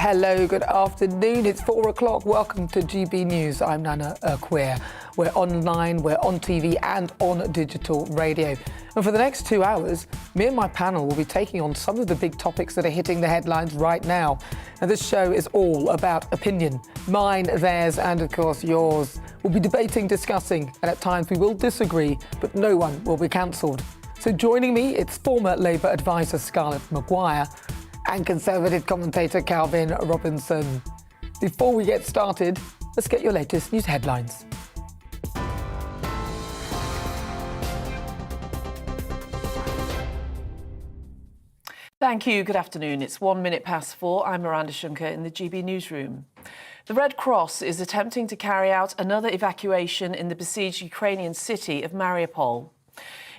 Hello, good afternoon. It's 4 o'clock. Welcome to GB News. I'm Nana Akua. We're online, we're on TV and on digital radio. And for the next 2 hours, me and my panel will be taking on some of the big topics that are hitting the headlines right now. And this show is all about opinion. Mine, theirs, and of course yours. We'll be debating, discussing, and at times we will disagree, but no one will be cancelled. So joining me, it's former Labour advisor Scarlett Maguire and Conservative commentator Calvin Robinson. Before we get started, let's get your latest news headlines. Thank you. Good afternoon. It's 1 minute past 4. I'm Miranda Shunker in the GB newsroom. The Red Cross is attempting to carry out another evacuation in the besieged Ukrainian city of Mariupol.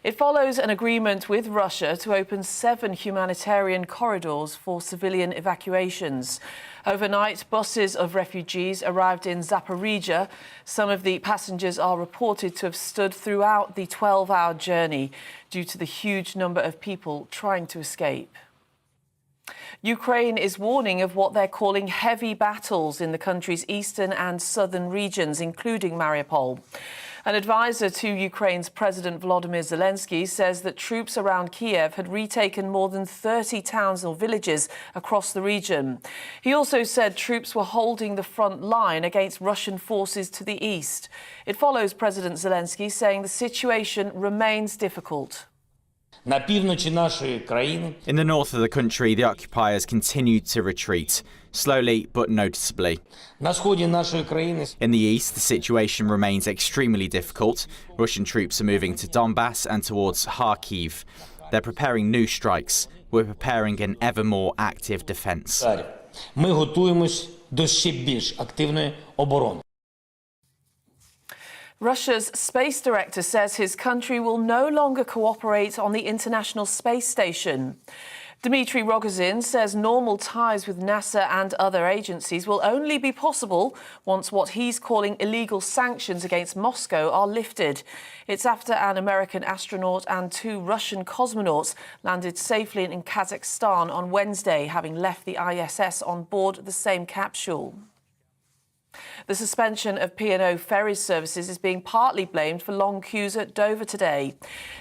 It follows an agreement with Russia to open 7 humanitarian corridors for civilian evacuations. Overnight, buses of refugees arrived in Zaporizhia. Some of the passengers are reported to have stood throughout the 12-hour journey due to the huge number of people trying to escape. Ukraine is warning of what they're calling heavy battles in the country's eastern and southern regions, including Mariupol. An advisor to Ukraine's President Volodymyr Zelensky says that troops around Kiev had retaken more than 30 towns or villages across the region. He also said troops were holding the front line against Russian forces to the east. It follows President Zelensky saying the situation remains difficult. In the north of the country, the occupiers continued to retreat, slowly but noticeably. In the east, the situation remains extremely difficult. Russian troops are moving to Donbass and towards Kharkiv. They're preparing new strikes. We're preparing an ever more active defence. Russia's space director says his country will no longer cooperate on the International Space Station. Dmitry Rogozin says normal ties with NASA and other agencies will only be possible once what he's calling illegal sanctions against Moscow are lifted. It's after an American astronaut and 2 Russian cosmonauts landed safely in Kazakhstan on Wednesday, having left the ISS on board the same capsule. The suspension of P&O Ferry's services is being partly blamed for long queues at Dover today.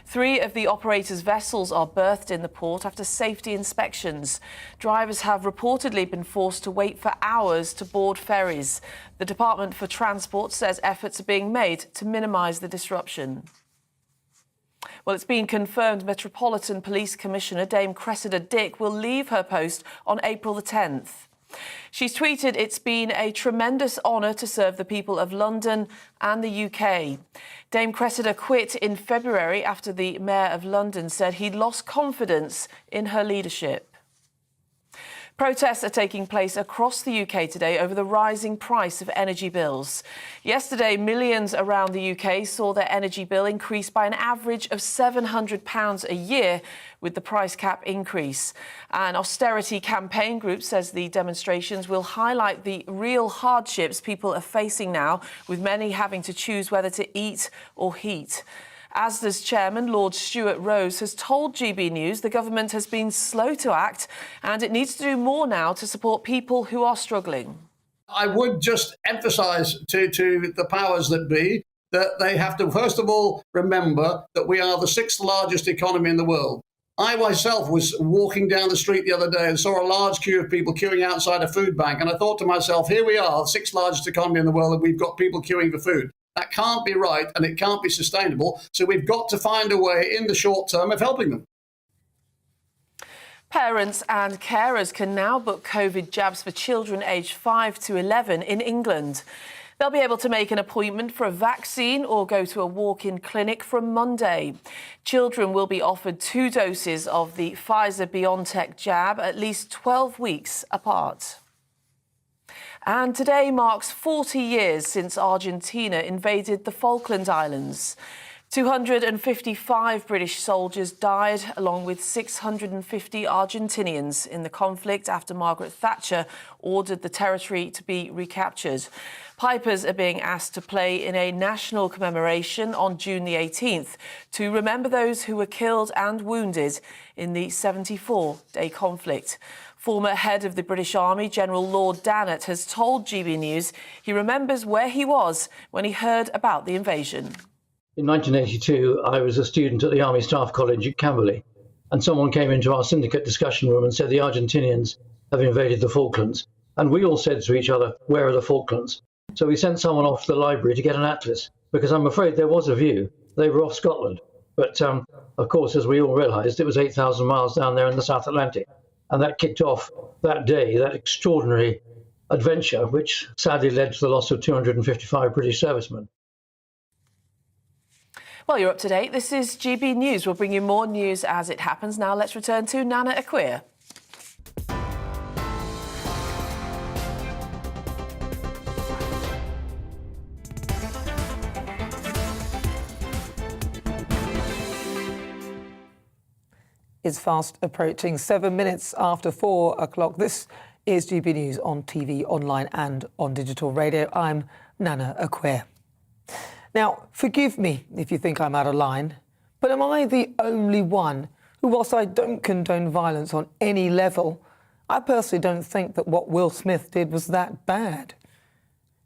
3 of the operator's vessels are berthed in the port after safety inspections. Drivers have reportedly been forced to wait for hours to board ferries. The Department for Transport says efforts are being made to minimise the disruption. Well, it's been confirmed Metropolitan Police Commissioner Dame Cressida Dick will leave her post on April the 10th. She's tweeted, "It's been a tremendous honour to serve the people of London and the UK." Dame Cressida quit in February after the Mayor of London said he'd lost confidence in her leadership. Protests are taking place across the UK today over the rising price of energy bills. Yesterday, millions around the UK saw their energy bill increase by an average of £700 a year with the price cap increase. An austerity campaign group says the demonstrations will highlight the real hardships people are facing now, with many having to choose whether to eat or heat. ASDA's chairman, Lord Stuart Rose, has told GB News the government has been slow to act and it needs to do more now to support people who are struggling. I would just emphasise to the powers that be that they have to, first of all, remember that we are the 6th largest economy in the world. I myself was walking down the street the other day and saw a large queue of people queuing outside a food bank. And I thought to myself, here we are, the 6th largest economy in the world, and we've got people queuing for food. That can't be right and it can't be sustainable. So we've got to find a way in the short term of helping them. Parents and carers can now book COVID jabs for children aged 5 to 11 in England. They'll be able to make an appointment for a vaccine or go to a walk-in clinic from Monday. Children will be offered 2 doses of the Pfizer-BioNTech jab at least 12 weeks apart. And today marks 40 years since Argentina invaded the Falklands Islands. 255 British soldiers died, along with 650 Argentinians, in the conflict after Margaret Thatcher ordered the territory to be recaptured. Pipers are being asked to play in a national commemoration on June the 18th to remember those who were killed and wounded in the 74-day conflict. Former head of the British Army, General Lord Dannatt, has told GB News he remembers where he was when he heard about the invasion. In 1982, I was a student at the Army Staff College at Camberley, and someone came into our syndicate discussion room and said the Argentinians have invaded the Falklands. And we all said to each other, where are the Falklands? So we sent someone off to the library to get an atlas, because I'm afraid there was a view. They were off Scotland. But of course, as we all realised, it was 8,000 miles down there in the South Atlantic. And that kicked off that day, that extraordinary adventure, which sadly led to the loss of 255 British servicemen. Well, you're up to date. This is GB News. We'll bring you more news as it happens. Now let's return to Nana Akua. Is fast approaching 7 minutes after 4 o'clock. This is GB News on TV, online and on digital radio. I'm Nana Akua. Now, forgive me if you think I'm out of line, but am I the only one who, whilst I don't condone violence on any level, I personally don't think that what Will Smith did was that bad.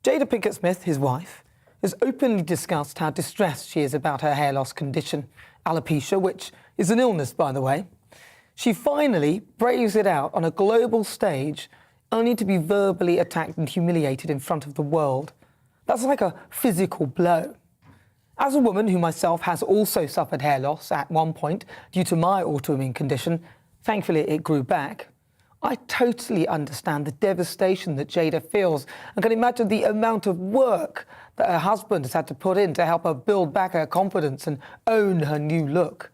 Jada Pinkett Smith, his wife, has openly discussed how distressed she is about her hair loss condition, alopecia, which is an illness, by the way. She finally braves it out on a global stage, only to be verbally attacked and humiliated in front of the world. That's like a physical blow. As a woman who myself has also suffered hair loss at one point due to my autoimmune condition, thankfully it grew back, I totally understand the devastation that Jada feels and can imagine the amount of work that her husband has had to put in to help her build back her confidence and own her new look.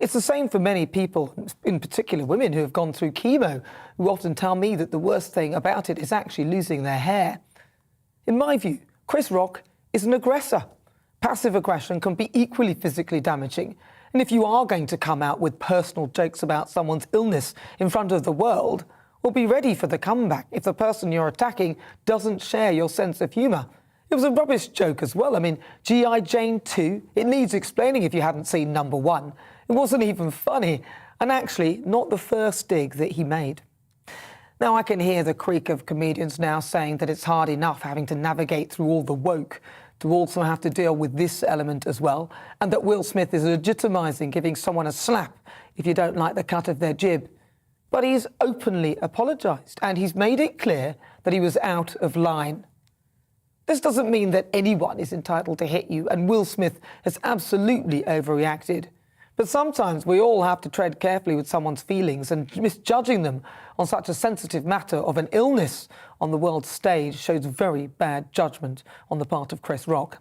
It's the same for many people, in particular women who have gone through chemo, who often tell me that the worst thing about it is actually losing their hair. In my view, Chris Rock is an aggressor. Passive aggression can be equally physically damaging. And if you are going to come out with personal jokes about someone's illness in front of the world, well, be ready for the comeback if the person you're attacking doesn't share your sense of humour. It was a rubbish joke as well. I mean, G.I. Jane 2, it needs explaining if you hadn't seen number 1. It wasn't even funny, and actually not the first dig that he made. Now I can hear the creak of comedians now saying that it's hard enough having to navigate through all the woke to also have to deal with this element as well, and that Will Smith is legitimising giving someone a slap if you don't like the cut of their jib. But he's openly apologised, and he's made it clear that he was out of line. This doesn't mean that anyone is entitled to hit you, and Will Smith has absolutely overreacted. But sometimes we all have to tread carefully with someone's feelings, and misjudging them on such a sensitive matter of an illness on the world stage shows very bad judgment on the part of Chris Rock.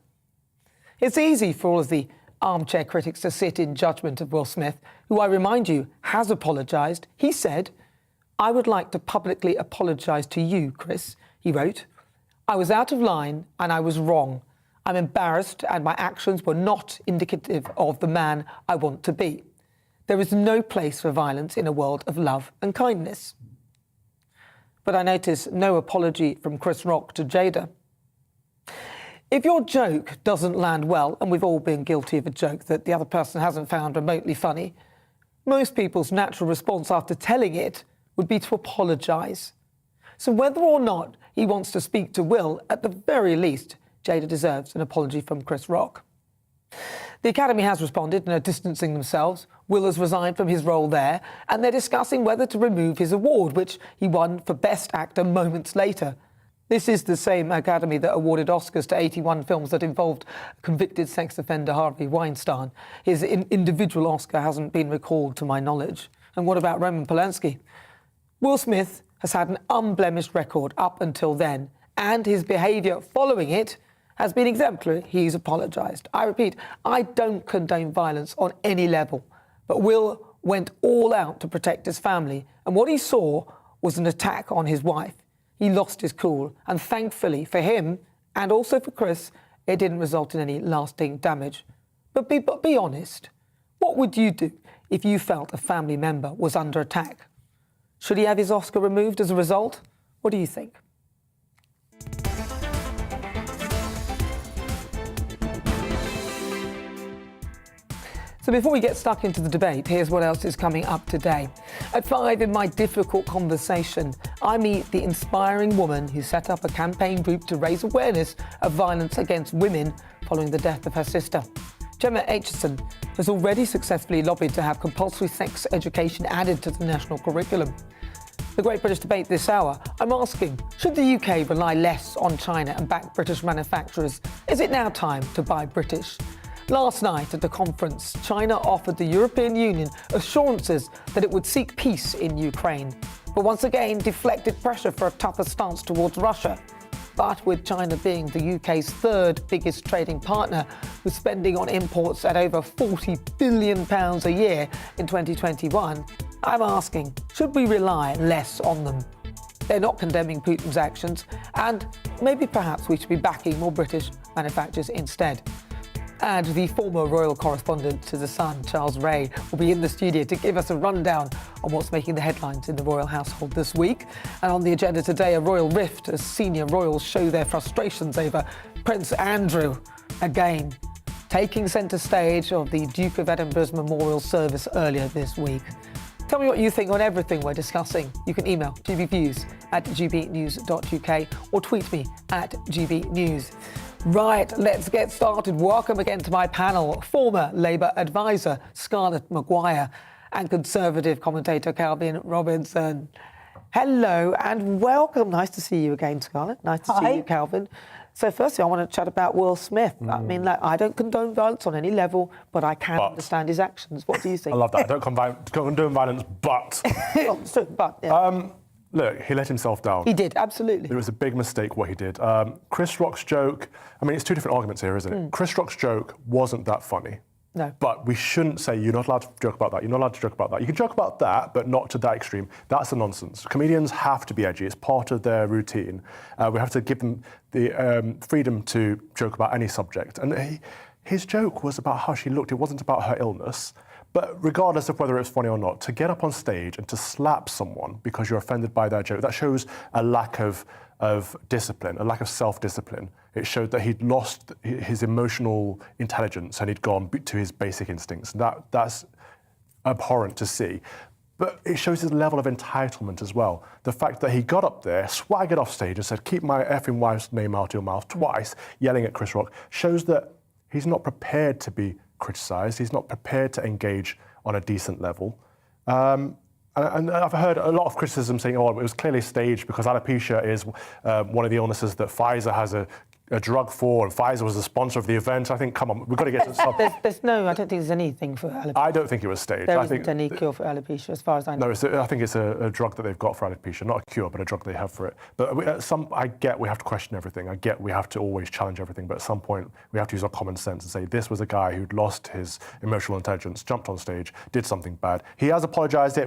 It's easy for all of the armchair critics to sit in judgment of Will Smith, who, I remind you, has apologised. He said, "I would like to publicly apologise to you, Chris," he wrote. "I was out of line and I was wrong. I'm embarrassed and my actions were not indicative of the man I want to be. There is no place for violence in a world of love and kindness." But I notice no apology from Chris Rock to Jada. If your joke doesn't land well, and we've all been guilty of a joke that the other person hasn't found remotely funny, most people's natural response after telling it would be to apologise. So whether or not he wants to speak to Will, at the very least, Jada deserves an apology from Chris Rock. The Academy has responded and are distancing themselves. Will has resigned from his role there, and they're discussing whether to remove his award, which he won for Best Actor moments later. This is the same Academy that awarded Oscars to 81 films that involved convicted sex offender Harvey Weinstein. His individual Oscar hasn't been recalled to my knowledge. And what about Roman Polanski? Will Smith has had an unblemished record up until then, and his behaviour following it has been exemplary. He's apologised. I repeat, I don't condone violence on any level, but Will went all out to protect his family, and what he saw was an attack on his wife. He lost his cool, and thankfully for him, and also for Chris, it didn't result in any lasting damage. But be honest, what would you do if you felt a family member was under attack? Should he have his Oscar removed as a result? What do you think? So before we get stuck into the debate, here's what else is coming up today. At 5 in my difficult conversation, I meet the inspiring woman who set up a campaign group to raise awareness of violence against women following the death of her sister. Gemma Hsn has already successfully lobbied to have compulsory sex education added to the national curriculum. The Great British Debate this hour, I'm asking, should the UK rely less on China and back British manufacturers? Is it now time to buy British? Last night at the conference, China offered the European Union assurances that it would seek peace in Ukraine, but once again deflected pressure for a tougher stance towards Russia. But with China being the UK's third biggest trading partner, with spending on imports at over £40 billion a year in 2021, I'm asking, should we rely less on them? They're not condemning Putin's actions, and maybe perhaps we should be backing more British manufacturers instead. And the former royal correspondent to The Sun, Charles Ray, will be in the studio to give us a rundown on what's making the headlines in the royal household this week. And on the agenda today, a royal rift as senior royals show their frustrations over Prince Andrew again, taking centre stage of the Duke of Edinburgh's memorial service earlier this week. Tell me what you think on everything we're discussing. You can email gbviews@gbnews.uk or tweet me at gbnews. Right, let's get started. Welcome again to my panel, former Labour advisor Scarlett Maguire and Conservative commentator Calvin Robinson. Hello and welcome. Nice to see you again, Scarlett. Nice to see you, Calvin. So firstly, I want to chat about Will Smith. I mean, like, I don't condone violence on any level, but I can understand his actions. What do you think? I love that. I don't condone violence, but... It's true, but, yeah. Look, he let himself down. He did, absolutely. It was a big mistake what he did. Chris Rock's joke, I mean, it's two different arguments here, isn't it? Chris Rock's joke wasn't that funny. No. But we shouldn't say you're not allowed to joke about that, you're not allowed to joke about that. You can joke about that, but not to that extreme. That's a nonsense. Comedians have to be edgy. It's part of their routine. We have to give them the freedom to joke about any subject. And his joke was about how she looked. It wasn't about her illness. But regardless of whether it's funny or not, to get up on stage and to slap someone because you're offended by their joke, that shows a lack of discipline, a lack of self-discipline. It showed that he'd lost his emotional intelligence and he'd gone to his basic instincts. That's abhorrent to see. But it shows his level of entitlement as well. The fact that he got up there, swaggered off stage and said, "Keep my effing wife's name out of your mouth," twice, yelling at Chris Rock, shows that he's not prepared to be criticised. He's not prepared to engage on a decent level. And I've heard a lot of criticism saying, oh, it was clearly staged because alopecia is one of the illnesses that Pfizer has a drug for, and Pfizer was the sponsor of the event. I think, come on, we've got to get to some... There's no, I don't think there's anything for alopecia. I don't think it was staged. There isn't any cure for alopecia, as far as I know. No, I think it's a drug that they've got for alopecia, not a cure, but a drug they have for it. But I get we have to question everything. I get we have to always challenge everything, but at some point we have to use our common sense and say, this was a guy who'd lost his emotional intelligence, jumped on stage, did something bad. He has apologised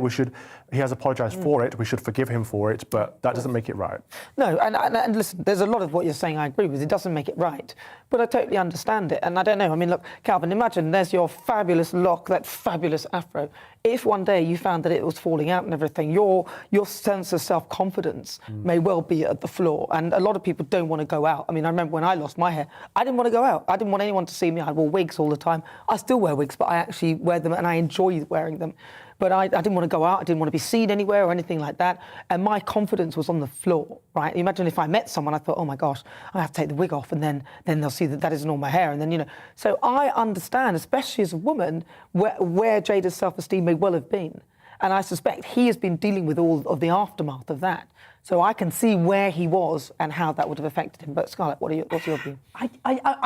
he has apologised for it. We should forgive him for it, but that doesn't make it right. No, and listen, there's a lot of what you're saying I agree with. It doesn't make it right. But I totally understand it. And I don't know, I mean, look, Calvin, imagine there's your fabulous lock, that fabulous afro. If one day you found that it was falling out and everything, your sense of self-confidence may well be at the floor. And a lot of people don't want to go out. I mean, I remember when I lost my hair, I didn't want to go out. I didn't want anyone to see me. I wore wigs all the time. I still wear wigs, but I actually wear them and I enjoy wearing them. But I didn't want to go out, I didn't want to be seen anywhere or anything like that. And my confidence was on the floor, right? Imagine if I met someone, I thought, oh my gosh, I have to take the wig off and then they'll see that isn't all my hair. And then, you know, so I understand, especially as a woman, where Jada's self-esteem may well have been. And I suspect he has been dealing with all of the aftermath of that. So I can see where he was and how that would have affected him. But Scarlett, what's your view? I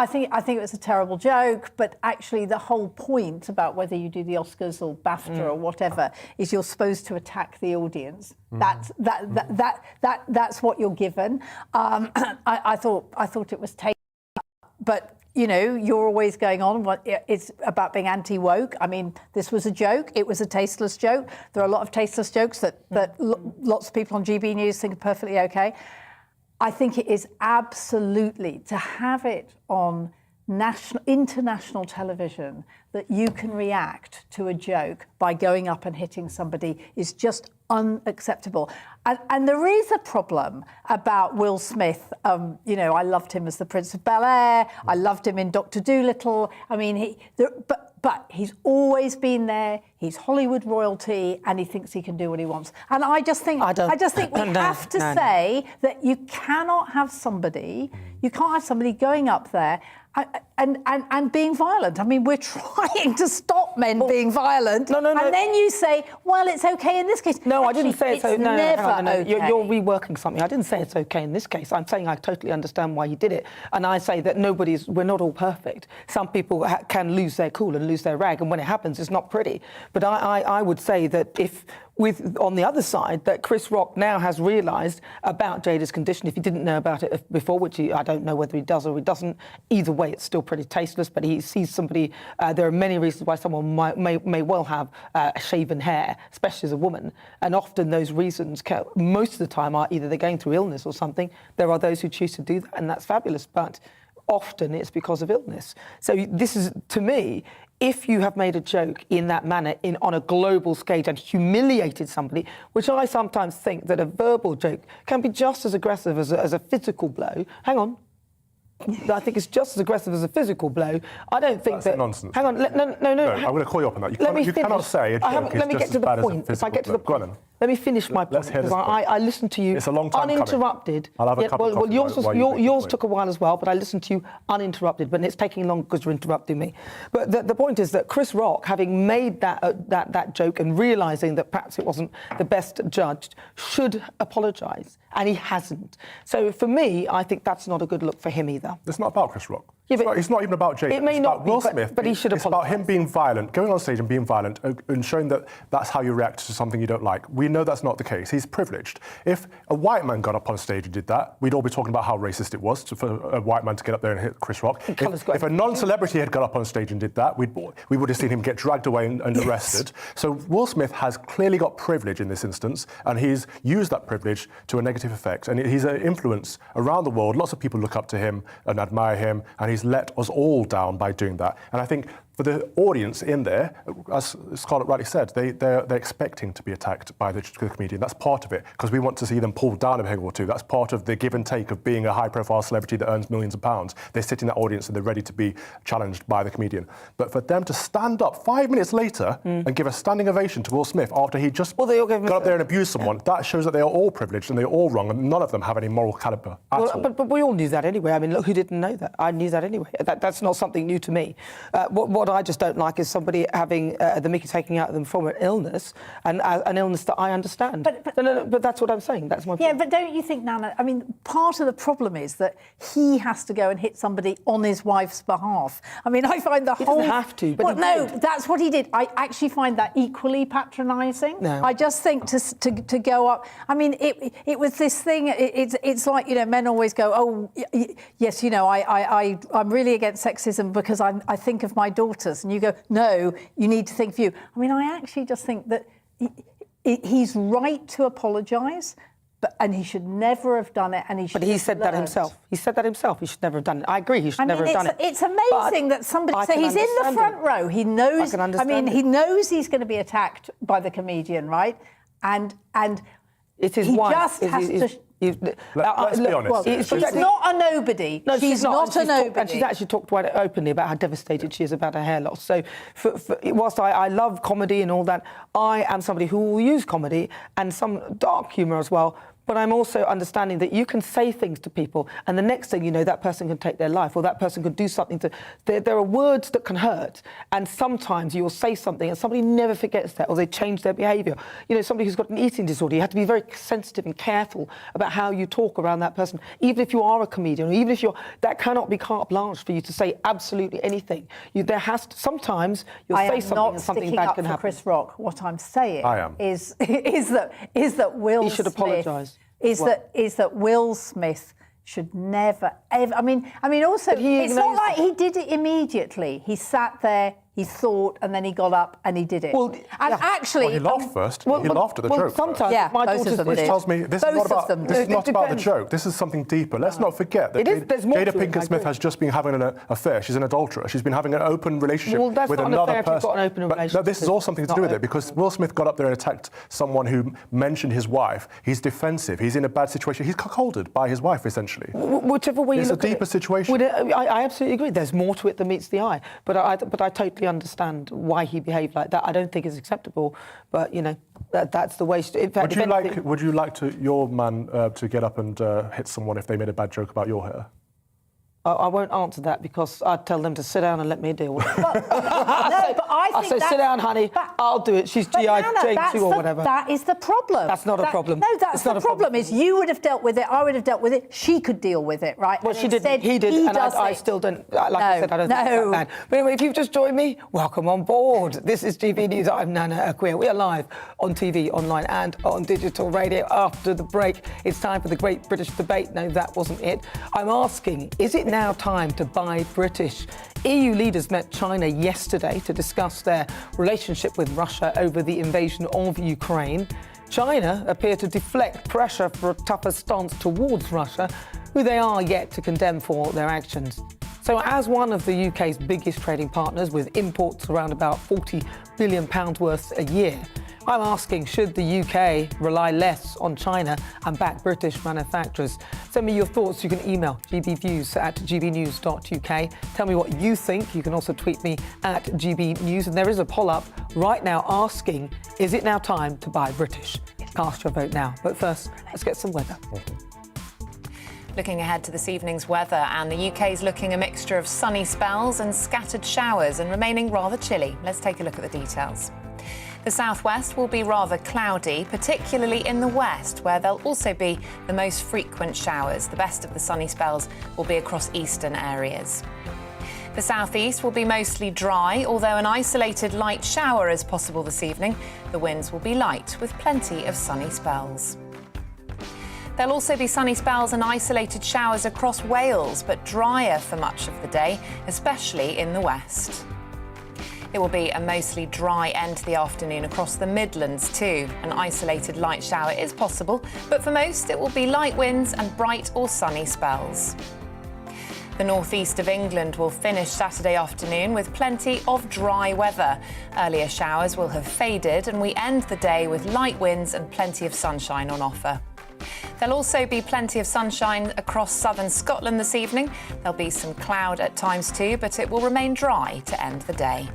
think it was a terrible joke, but actually the whole point about whether you do the Oscars or BAFTA or whatever is you're supposed to attack the audience. That's what you're given. I thought it was tasty, but you know, you're always going on. It's about being anti-woke. I mean, this was a joke. It was a tasteless joke. There are a lot of tasteless jokes that lots of people on GB News think are perfectly okay. I think it is absolutely, to have it on international television, that you can react to a joke by going up and hitting somebody is just unacceptable. And there is a problem about Will Smith. You know, I loved him as the Prince of Bel-Air. I loved him in Dr. Dolittle. I mean, But he's always been there. He's Hollywood royalty, and he thinks he can do what he wants. And I just think we have to say that you cannot have somebody. You can't have somebody going up there and being violent. I mean, we're trying to stop men being violent. No. And then you say, well, it's okay in this case. No, actually, I didn't say it's okay. No, okay. You're reworking something. I didn't say it's okay in this case. I'm saying I totally understand why you did it. And I say that we're not all perfect. Some people can lose their cool and lose their rag. And when it happens, it's not pretty. But I would say that on the other side, that Chris Rock now has realised about Jada's condition. If he didn't know about it before, which I don't know whether he does or he doesn't, either way, it's still pretty tasteless. But he sees somebody. There are many reasons why someone may well have shaven hair, especially as a woman. And often those reasons, most of the time, are either they're going through illness or something. There are those who choose to do that, and that's fabulous. But often it's because of illness. So this is, to me, if you have made a joke in that manner on a global stage and humiliated somebody, which I sometimes think that a verbal joke can be just as aggressive as a physical blow. Hang on. I think it's just as aggressive as a physical blow. I don't think That's nonsense. Hang on. No, I'm going to call you up on that. You cannot say a joke is just as bad as a physical blow. If I get to the point. Let me finish my point, because I listened to you uninterrupted. I'll have a cup of coffee. Yours took a while as well, but I listened to you uninterrupted, but it's taking long because you're interrupting me. But the point is that Chris Rock, having made that joke and realising that perhaps it wasn't the best judged, should apologise, and he hasn't. So for me, I think that's not a good look for him either. It's not about Chris Rock. Yeah, it's not even about Jada. It may it's not about be, Will Smith. but he should apologise. It's about him being violent, going on stage and being violent and showing that that's how you react to something you don't like. We know that's not the case. He's privileged. If a white man got up on stage and did that, we'd all be talking about how racist it was for a white man to get up there and hit Chris Rock. If a non-celebrity had got up on stage and did that, we would have seen him get dragged away and arrested. So Will Smith has clearly got privilege in this instance, and he's used that privilege to a negative effect. And he's an influence around the world. Lots of people look up to him and admire him, and he's let us all down by doing that. And I think for the audience in there, as Scarlett rightly said, they're expecting to be attacked by the comedian. That's part of it, because we want to see them pulled down a peg or two. That's part of the give and take of being a high-profile celebrity that earns millions of pounds. They sit in that audience and they're ready to be challenged by the comedian. But for them to stand up 5 minutes later and give a standing ovation to Will Smith after he just got up there and abused someone, that shows that they are all privileged and they're all wrong, and none of them have any moral calibre at all. But we all knew that anyway. I mean, look, who didn't know that? I knew that anyway. That's not something new to me. What I just don't like is somebody having the mickey taking out of them from an illness, and an illness that I understand. But that's what I'm saying. That's my point. Yeah, but don't you think, Nana, I mean, part of the problem is that he has to go and hit somebody on his wife's behalf. I mean, I find the whole... He doesn't have to, but well, he no, did. that's what he did. I actually find that equally patronising. No. I just think to go up... I mean, it was this thing, it's like, you know, men always go, oh, yes, you know, I'm really against sexism because I think of my daughters. And you go, no, you need to think of you. I mean, I actually just think that he's right to apologise, and he should never have done it. And he should. But he said that himself. He said that himself. He should never have done it. I agree. He should never have done it. It's amazing that somebody. So he's in the front row. He knows. I mean, he knows he's going to be attacked by the comedian, right? And it's his he wife. just has to. Let's be honest. Well, she's not a nobody. No, she's not a nobody. And she's actually talked quite openly about how devastated she is about her hair loss. So whilst I love comedy and all that, I am somebody who will use comedy and some dark humour as well. But I'm also understanding that you can say things to people, and the next thing you know, that person can take their life, or that person could do something to... There are words that can hurt, and sometimes you will say something and somebody never forgets that, or they change their behaviour. You know, somebody who's got an eating disorder, you have to be very sensitive and careful about how you talk around that person, even if you are a comedian, or even if you're... That cannot be carte blanche for you to say absolutely anything. Sometimes you'll say something and something bad can happen. Chris Rock. What I'm saying is that Will He should apologise. Is that Will Smith should never, ever... I mean, also, it's not like he did it immediately. He sat there, he thought, and then he got up and he did it. Well, actually... he laughed first. He laughed at the joke sometimes, yeah, my daughters Which tells me this is not about the joke. This is something deeper. Let's not forget that Jada Pinkett Smith has just been having an affair. She's an adulterer. She's been having an open relationship with another person. Got an open relationship. No, this is all something to do with it, because Will Smith got up there and attacked someone who mentioned his wife. He's defensive. He's in a bad situation. He's cuckolded by his wife, essentially. Whichever way you look at it. It's a deeper situation. I absolutely agree. There's more to it than meets the eye. But I totally understand why he behaved like that. I don't think it's acceptable, but, you know, that's the way... In fact, would you like your man to get up and hit someone if they made a bad joke about your hair? I won't answer that because I'd tell them to sit down and let me deal with it. No, but I think sit down, honey. I'll do it. She's G.I. Jane 2 or whatever. That is the problem. That's not a problem. No, that's the problem. Is you would have dealt with it. I would have dealt with it. She could deal with it, right? Well, she didn't. He did, and I still don't. Like I said, I don't think it's that bad. But anyway, if you've just joined me, welcome on board. This is GB News. I'm Nana Akua. We are live on TV, online, and on digital radio. After the break, it's time for the Great British Debate. No, that wasn't it. I'm asking, is it now time to buy British? EU leaders met China yesterday to discuss their relationship with Russia over the invasion of Ukraine. China appeared to deflect pressure for a tougher stance towards Russia, who they are yet to condemn for their actions. So as one of the UK's biggest trading partners, with imports around about £40 billion worth a year, I'm asking, should the UK rely less on China and back British manufacturers? Send me your thoughts. You can email gbviews@gbnews.uk. Tell me what you think. You can also tweet me at GBNews. And there is a poll up right now asking, is it now time to buy British? Cast your vote now. But first, let's get some weather. Looking ahead to this evening's weather, and the UK's looking a mixture of sunny spells and scattered showers and remaining rather chilly. Let's take a look at the details. The southwest will be rather cloudy, particularly in the west, where there'll also be the most frequent showers. The best of the sunny spells will be across eastern areas. The southeast will be mostly dry, although an isolated light shower is possible this evening. The winds will be light, with plenty of sunny spells. There'll also be sunny spells and isolated showers across Wales, but drier for much of the day, especially in the west. It will be a mostly dry end to the afternoon across the Midlands too. An isolated light shower is possible, but for most it will be light winds and bright or sunny spells. The northeast of England will finish Saturday afternoon with plenty of dry weather. Earlier showers will have faded and we end the day with light winds and plenty of sunshine on offer. There'll also be plenty of sunshine across southern Scotland this evening. There'll be some cloud at times too, but it will remain dry to end the day.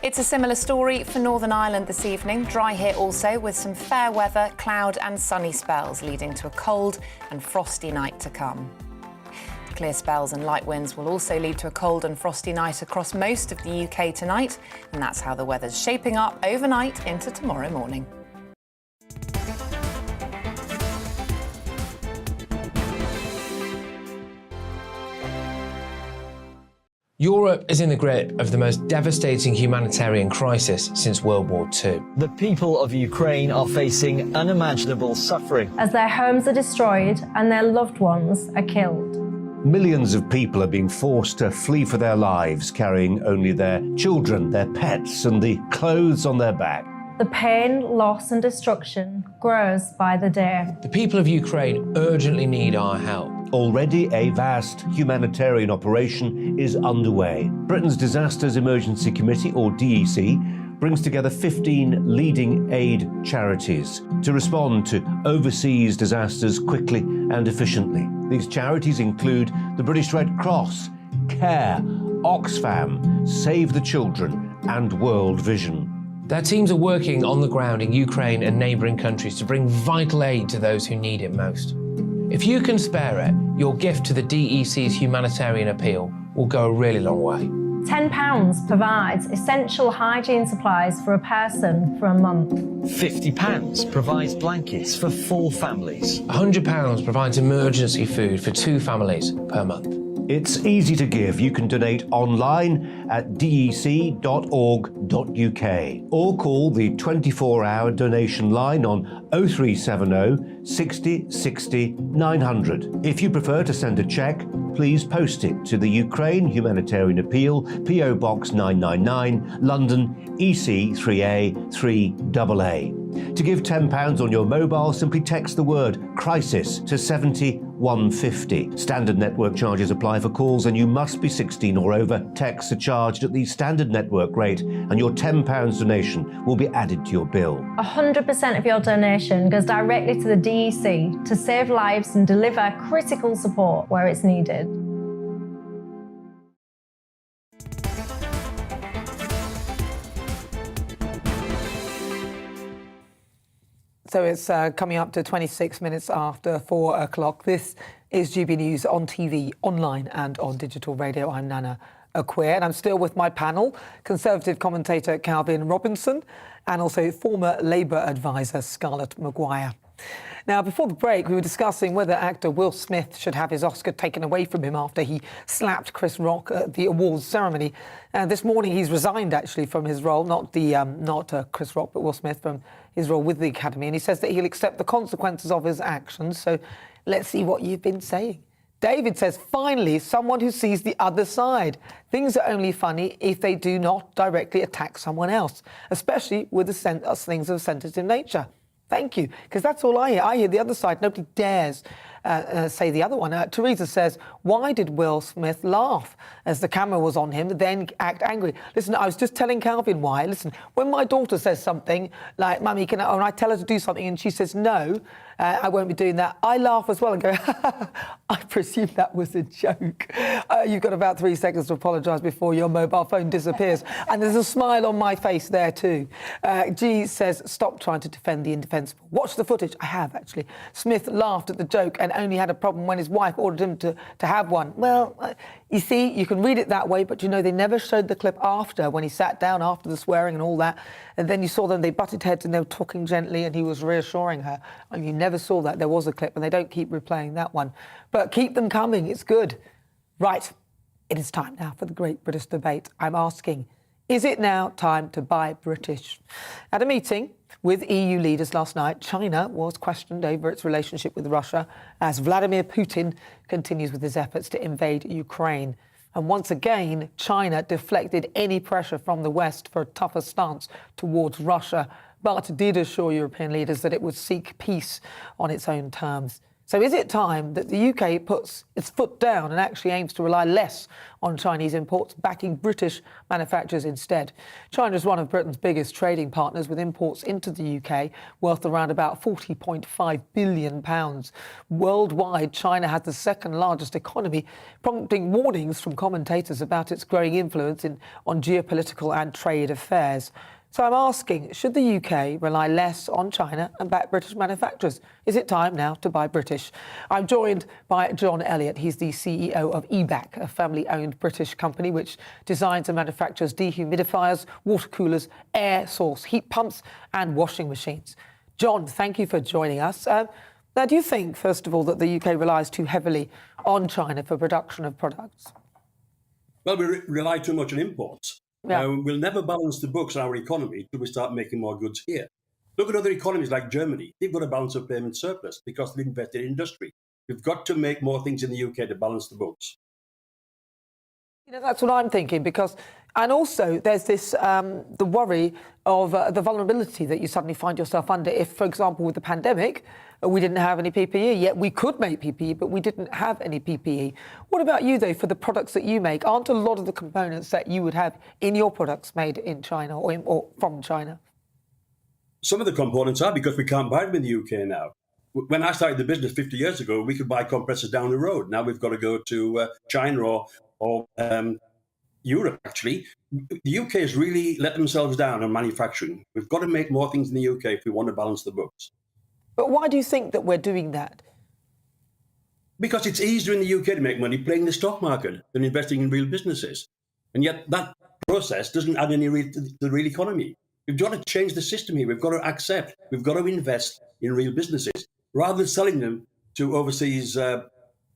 It's a similar story for Northern Ireland this evening. Dry here also, with some fair weather, cloud and sunny spells, leading to a cold and frosty night to come. Clear spells and light winds will also lead to a cold and frosty night across most of the UK tonight, and that's how the weather's shaping up overnight into tomorrow morning. Europe is in the grip of the most devastating humanitarian crisis since World War II. The people of Ukraine are facing unimaginable suffering as their homes are destroyed and their loved ones are killed. Millions of people are being forced to flee for their lives, carrying only their children, their pets, and the clothes on their back. The pain, loss and destruction grows by the day. The people of Ukraine urgently need our help. Already a vast humanitarian operation is underway. Britain's Disasters Emergency Committee, or DEC, brings together 15 leading aid charities to respond to overseas disasters quickly and efficiently. These charities include the British Red Cross, CARE, Oxfam, Save the Children and World Vision. Their teams are working on the ground in Ukraine and neighbouring countries to bring vital aid to those who need it most. If you can spare it, your gift to the DEC's humanitarian appeal will go a really long way. £10 provides essential hygiene supplies for a person for a month. £50 provides blankets for 4 families. £100 provides emergency food for 2 families per month. It's easy to give. You can donate online at dec.org.uk or call the 24-hour donation line on 0370 60 60 900. If you prefer to send a cheque, please post it to the Ukraine Humanitarian Appeal, PO Box 999, London, EC 3A 3AA. To give £10 on your mobile, simply text the word crisis to 70150. Standard network charges apply for calls and you must be 16 or over. Texts are charged at the standard network rate and your £10 donation will be added to your bill. 100% of your donation goes directly to the DEC to save lives and deliver critical support where it's needed. So it's coming up to 26 minutes after 4 o'clock. This is GB News on TV, online and on digital radio. I'm Nana Akua, and I'm still with my panel, Conservative commentator Calvin Robinson and also former Labour advisor Scarlett Maguire. Now, before the break, we were discussing whether actor Will Smith should have his Oscar taken away from him after he slapped Chris Rock at the awards ceremony. And this morning, he's resigned, actually, from his role, not Chris Rock, but Will Smith, from his role with the Academy. And he says that he'll accept the consequences of his actions. So let's see what you've been saying. David says, finally, someone who sees the other side. Things are only funny if they do not directly attack someone else, especially with things of a sensitive nature. Thank you, because that's all I hear. I hear the other side. Nobody dares say the other one. Teresa says, why did Will Smith laugh as the camera was on him, then act angry? Listen, I was just telling Calvin why. Listen, when my daughter says something like, Mummy, and I tell her to do something and she says, no, I won't be doing that, I laugh as well and go, I presume that was a joke. You've got about 3 seconds to apologise before your mobile phone disappears. And there's a smile on my face there too. G says, stop trying to defend the indefensible. Watch the footage. I have, actually. Smith laughed at the joke and only had a problem when his wife ordered him to have one. Well, you see, you can read it that way, but you know, they never showed the clip after, when he sat down after the swearing and all that. And then you saw them, they butted heads and they were talking gently and he was reassuring her. And you never saw that. There was a clip and they don't keep replaying that one. But keep them coming. It's good. Right. It is time now for the Great British Debate. I'm asking, is it now time to buy British? At a meeting with EU leaders last night, China was questioned over its relationship with Russia as Vladimir Putin continues with his efforts to invade Ukraine. And once again, China deflected any pressure from the West for a tougher stance towards Russia, but did assure European leaders that it would seek peace on its own terms. So is it time that the UK puts its foot down and actually aims to rely less on Chinese imports, backing British manufacturers instead? China is one of Britain's biggest trading partners, with imports into the UK worth around about £40.5 billion. Worldwide, China has the second largest economy, prompting warnings from commentators about its growing influence on geopolitical and trade affairs. So I'm asking, should the UK rely less on China and back British manufacturers? Is it time now to buy British? I'm joined by John Elliott. He's the CEO of EBAC, a family-owned British company which designs and manufactures dehumidifiers, water coolers, air source heat pumps and washing machines. John, thank you for joining us. Now, do you think, first of all, that the UK relies too heavily on China for production of products? Well, we rely too much on imports. Yeah. We'll never balance the books on our economy until we start making more goods here. Look at other economies like Germany. They've got a balance of payment surplus because they've invested in industry. We've got to make more things in the UK to balance the books. You know, that's what I'm thinking, and also there's this, the worry of the vulnerability that you suddenly find yourself under if, for example, with the pandemic, we didn't have any PPE, yet we could make PPE, but we didn't have any PPE. What about you, though, for the products that you make? Aren't a lot of the components that you would have in your products made in China or from China? Some of the components are, because we can't buy them in the UK now. When I started the business 50 years ago, we could buy compressors down the road. Now we've got to go to China or Europe, actually. The UK has really let themselves down on manufacturing. We've got to make more things in the UK if we want to balance the books. But why do you think that we're doing that? Because it's easier in the UK to make money playing the stock market than investing in real businesses. And yet that process doesn't add any to the real economy. We've got to change the system here. We've got to accept. We've got to invest in real businesses rather than selling them to overseas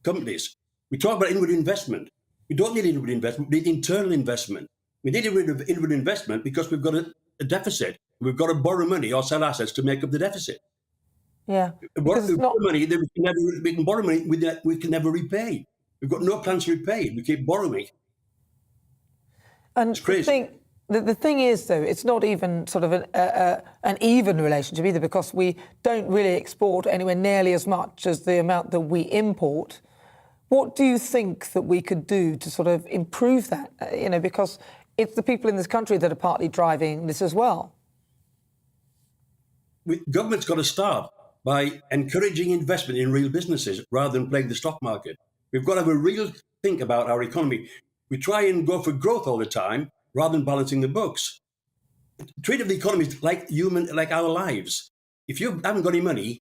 companies. We talk about inward investment. We don't need inward investment. We need internal investment. We need inward investment because we've got a deficit. We've got to borrow money or sell assets to make up the deficit. Yeah, we can borrow money we can never repay. We've got no plans to repay. We keep borrowing. And it's crazy. The thing is, though, it's not even sort of an even relationship either, because we don't really export anywhere nearly as much as the amount that we import. What do you think that we could do to sort of improve that? Because it's the people in this country that are partly driving this as well. Government's got to start by encouraging investment in real businesses rather than playing the stock market. We've got to have a real think about our economy. We try and go for growth all the time rather than balancing the books. Treat of the economy is like our lives. if you haven't got any money,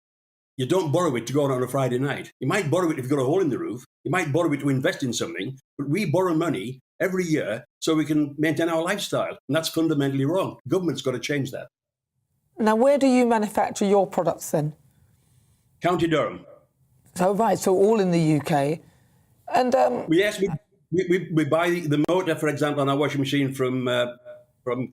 you don't borrow it to go out on a Friday night. You might borrow it if you've got a hole in the roof. You might borrow it to invest in something. But we borrow money every year so we can maintain our lifestyle. And that's fundamentally wrong. Government's got to change that. Now, where do you manufacture your products then? County Durham. So, right, so all in the UK. And yes, we buy the motor, for example, on our washing machine from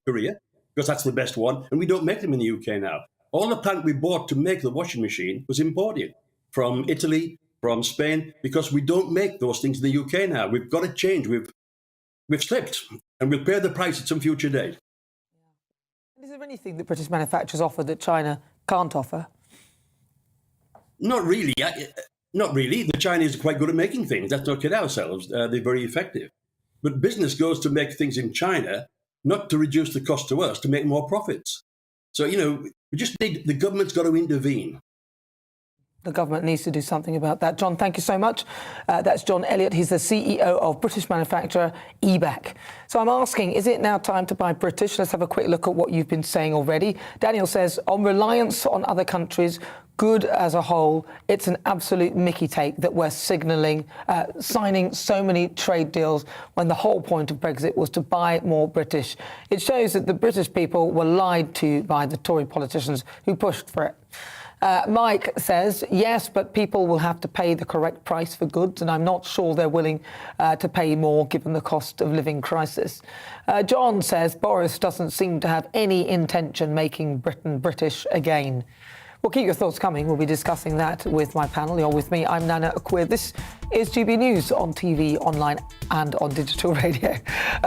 Korea, because that's the best one. And we don't make them in the UK now. All the plant we bought to make the washing machine was imported from Italy, from Spain, because we don't make those things in the UK now. We've got to change. We've slipped, and we'll pay the price at some future date. Is there anything that British manufacturers offer that China can't offer? Not really. Not really. The Chinese are quite good at making things. Let's not kid ourselves. They're very effective. But business goes to make things in China, not to reduce the cost to us, to make more profits. So, we just need, the government's got to intervene. The government needs to do something about that. John, thank you so much. That's John Elliott. He's the CEO of British manufacturer eBack. So I'm asking, is it now time to buy British? Let's have a quick look at what you've been saying already. Daniel says, on reliance on other countries, good as a whole, it's an absolute Mickey take that we're signalling, signing so many trade deals when the whole point of Brexit was to buy more British. It shows that the British people were lied to by the Tory politicians who pushed for it. Mike says, yes, but people will have to pay the correct price for goods, and I'm not sure they're willing to pay more given the cost of living crisis. John says, Boris doesn't seem to have any intention making Britain British again. Well, keep your thoughts coming. We'll be discussing that with my panel. You're with me. I'm Nana Akua. This is GB News on TV, online and on digital radio.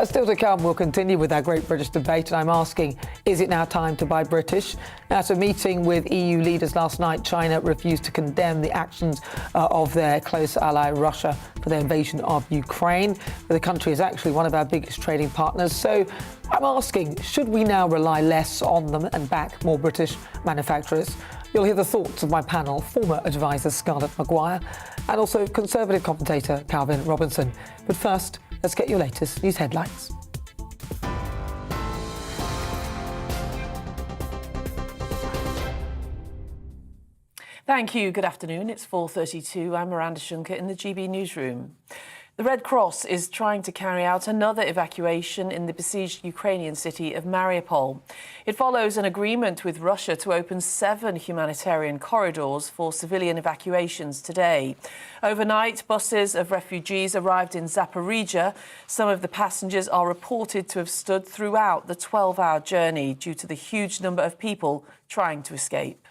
Still to come, we'll continue with our Great British Debate, and I'm asking, is it now time to buy British? At a meeting with EU leaders last night, China refused to condemn the actions of their close ally Russia for their invasion of Ukraine. But the country is actually one of our biggest trading partners. So I'm asking, should we now rely less on them and back more British manufacturers? You'll hear the thoughts of my panel, former advisor Scarlett Maguire and also Conservative commentator Calvin Robinson. But first, let's get your latest news headlines. Thank you. Good afternoon. It's 4:32. I'm Miranda Shunker in the GB newsroom. The Red Cross is trying to carry out another evacuation in the besieged Ukrainian city of Mariupol. It follows an agreement with Russia to open 7 humanitarian corridors for civilian evacuations today. Overnight, buses of refugees arrived in Zaporizhia. Some of the passengers are reported to have stood throughout the 12-hour journey due to the huge number of people trying to escape.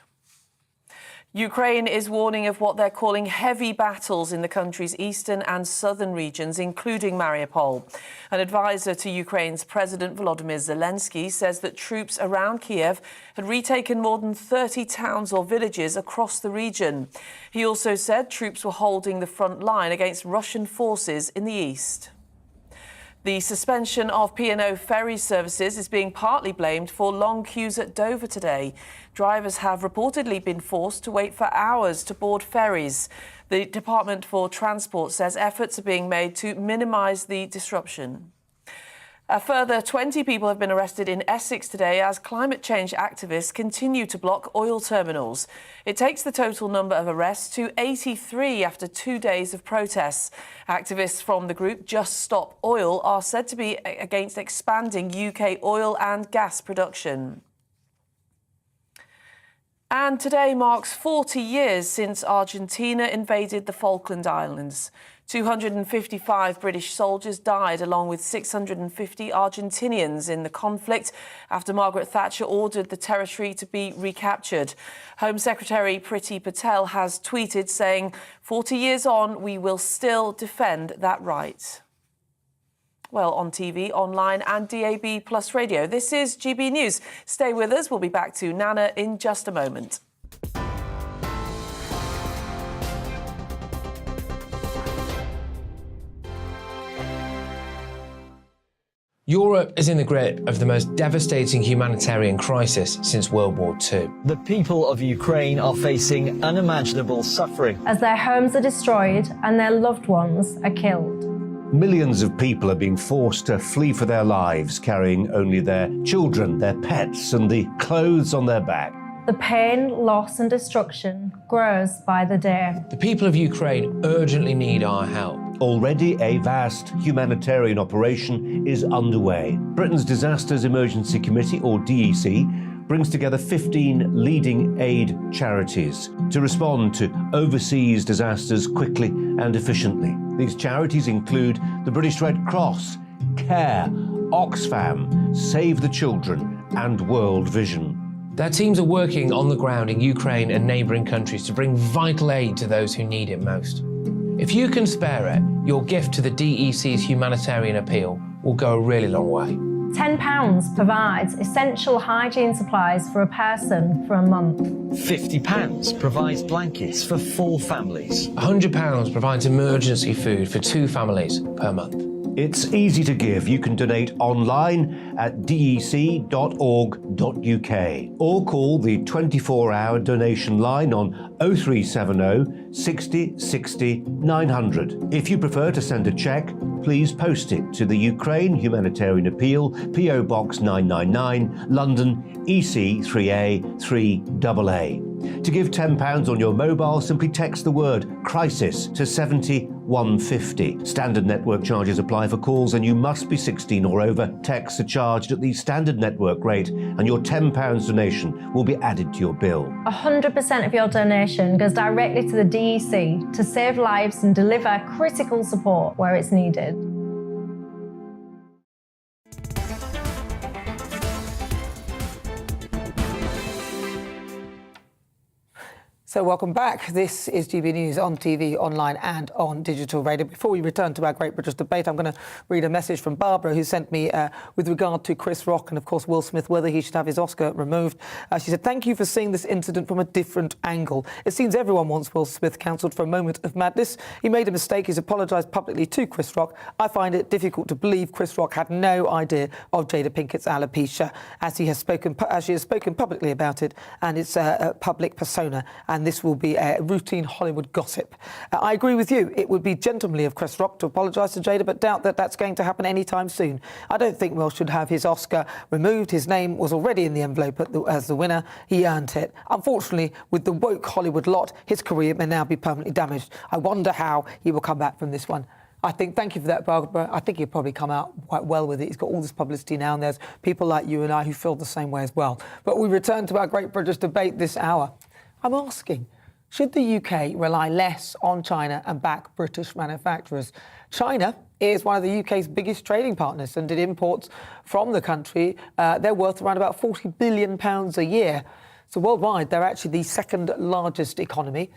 Ukraine is warning of what they're calling heavy battles in the country's eastern and southern regions, including Mariupol. An advisor to Ukraine's President Volodymyr Zelensky says that troops around Kiev had retaken more than 30 towns or villages across the region. He also said troops were holding the front line against Russian forces in the east. The suspension of P&O ferry services is being partly blamed for long queues at Dover today. Drivers have reportedly been forced to wait for hours to board ferries. The Department for Transport says efforts are being made to minimise the disruption. A further 20 people have been arrested in Essex today as climate change activists continue to block oil terminals. It takes the total number of arrests to 83 after 2 days of protests. Activists from the group Just Stop Oil are said to be against expanding UK oil and gas production. And today marks 40 years since Argentina invaded the Falkland Islands. 255 British soldiers died, along with 650 Argentinians in the conflict after Margaret Thatcher ordered the territory to be recaptured. Home Secretary Priti Patel has tweeted saying, 40 years on, we will still defend that right. Well, on TV, online and DAB plus radio. This is GB News. Stay with us. We'll be back to Nana in just a moment. Europe is in the grip of the most devastating humanitarian crisis since World War II. The people of Ukraine are facing unimaginable suffering as their homes are destroyed and their loved ones are killed. Millions of people are being forced to flee for their lives, carrying only their children, their pets, and the clothes on their back. The pain, loss and destruction grows by the day. The people of Ukraine urgently need our help. Already a vast humanitarian operation is underway. Britain's Disasters Emergency Committee, or DEC, brings together 15 leading aid charities to respond to overseas disasters quickly and efficiently. These charities include the British Red Cross, CARE, Oxfam, Save the Children and World Vision. Their teams are working on the ground in Ukraine and neighbouring countries to bring vital aid to those who need it most. If you can spare it, your gift to the DEC's humanitarian appeal will go a really long way. £10 provides essential hygiene supplies for a person for a month. £50 provides blankets for 4 families. £100 provides emergency food for 2 families per month. It's easy to give. You can donate online at dec.org.uk or call the 24-hour donation line on 0370 60 60 900. If you prefer to send a cheque, please post it to the Ukraine Humanitarian Appeal, PO Box 999, London, EC 3A 3AA. To give £10 on your mobile, simply text the word crisis to 70150. Standard network charges apply for calls and you must be 16 or over. Texts are charged at the standard network rate and your £10 donation will be added to your bill. 100% of your donation goes directly to the DEC to save lives and deliver critical support where it's needed. So welcome back. This is GB News on TV, online and on digital radio. Before we return to our Great British Debate, I'm going to read a message from Barbara, who sent me with regard to Chris Rock and, of course, Will Smith, whether he should have his Oscar removed. She said, thank you for seeing this incident from a different angle. It seems everyone wants Will Smith cancelled for a moment of madness. He made a mistake. He's apologised publicly to Chris Rock. I find it difficult to believe Chris Rock had no idea of Jada Pinkett's alopecia, as she has spoken publicly about it, and it's a public persona. And this will be a routine Hollywood gossip. I agree with you. It would be gentlemanly of Chris Rock to apologise to Jada, but doubt that that's going to happen anytime soon. I don't think Will should have his Oscar removed. His name was already in the envelope as the winner. He earned it. Unfortunately, with the woke Hollywood lot, his career may now be permanently damaged. I wonder how he will come back from this one. Thank you for that, Barbara. I think he'll probably come out quite well with it. He's got all this publicity now, and there's people like you and I who feel the same way as well. But we return to our Great British Debate this hour. I'm asking, should the UK rely less on China and back British manufacturers? China is one of the UK's biggest trading partners, and it imports from the country. They're worth around about £40 billion a year. So worldwide, they're actually the second largest economy.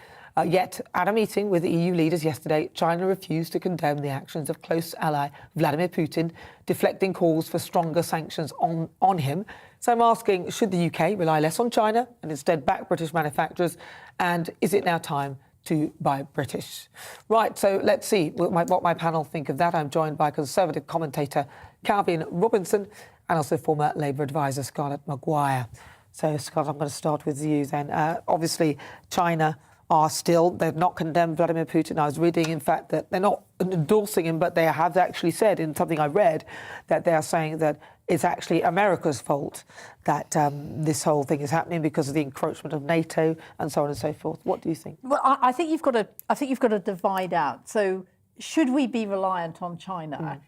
Yet, at a meeting with the EU leaders yesterday, China refused to condemn the actions of close ally Vladimir Putin, deflecting calls for stronger sanctions on him. So I'm asking, should the UK rely less on China and instead back British manufacturers? And is it now time to buy British? Right, so let's see what my panel think of that. I'm joined by Conservative commentator Calvin Robinson and also former Labour advisor Scarlett Maguire. So, Scott, I'm going to start with you then. Obviously, China they've not condemned Vladimir Putin. I was reading, in fact, that they're not endorsing him, but they have actually said in something I read that they are saying that it's actually America's fault that this whole thing is happening because of the encroachment of NATO and so on and so forth. What do you think? Well, I think you've got to divide out. So, should we be reliant on China?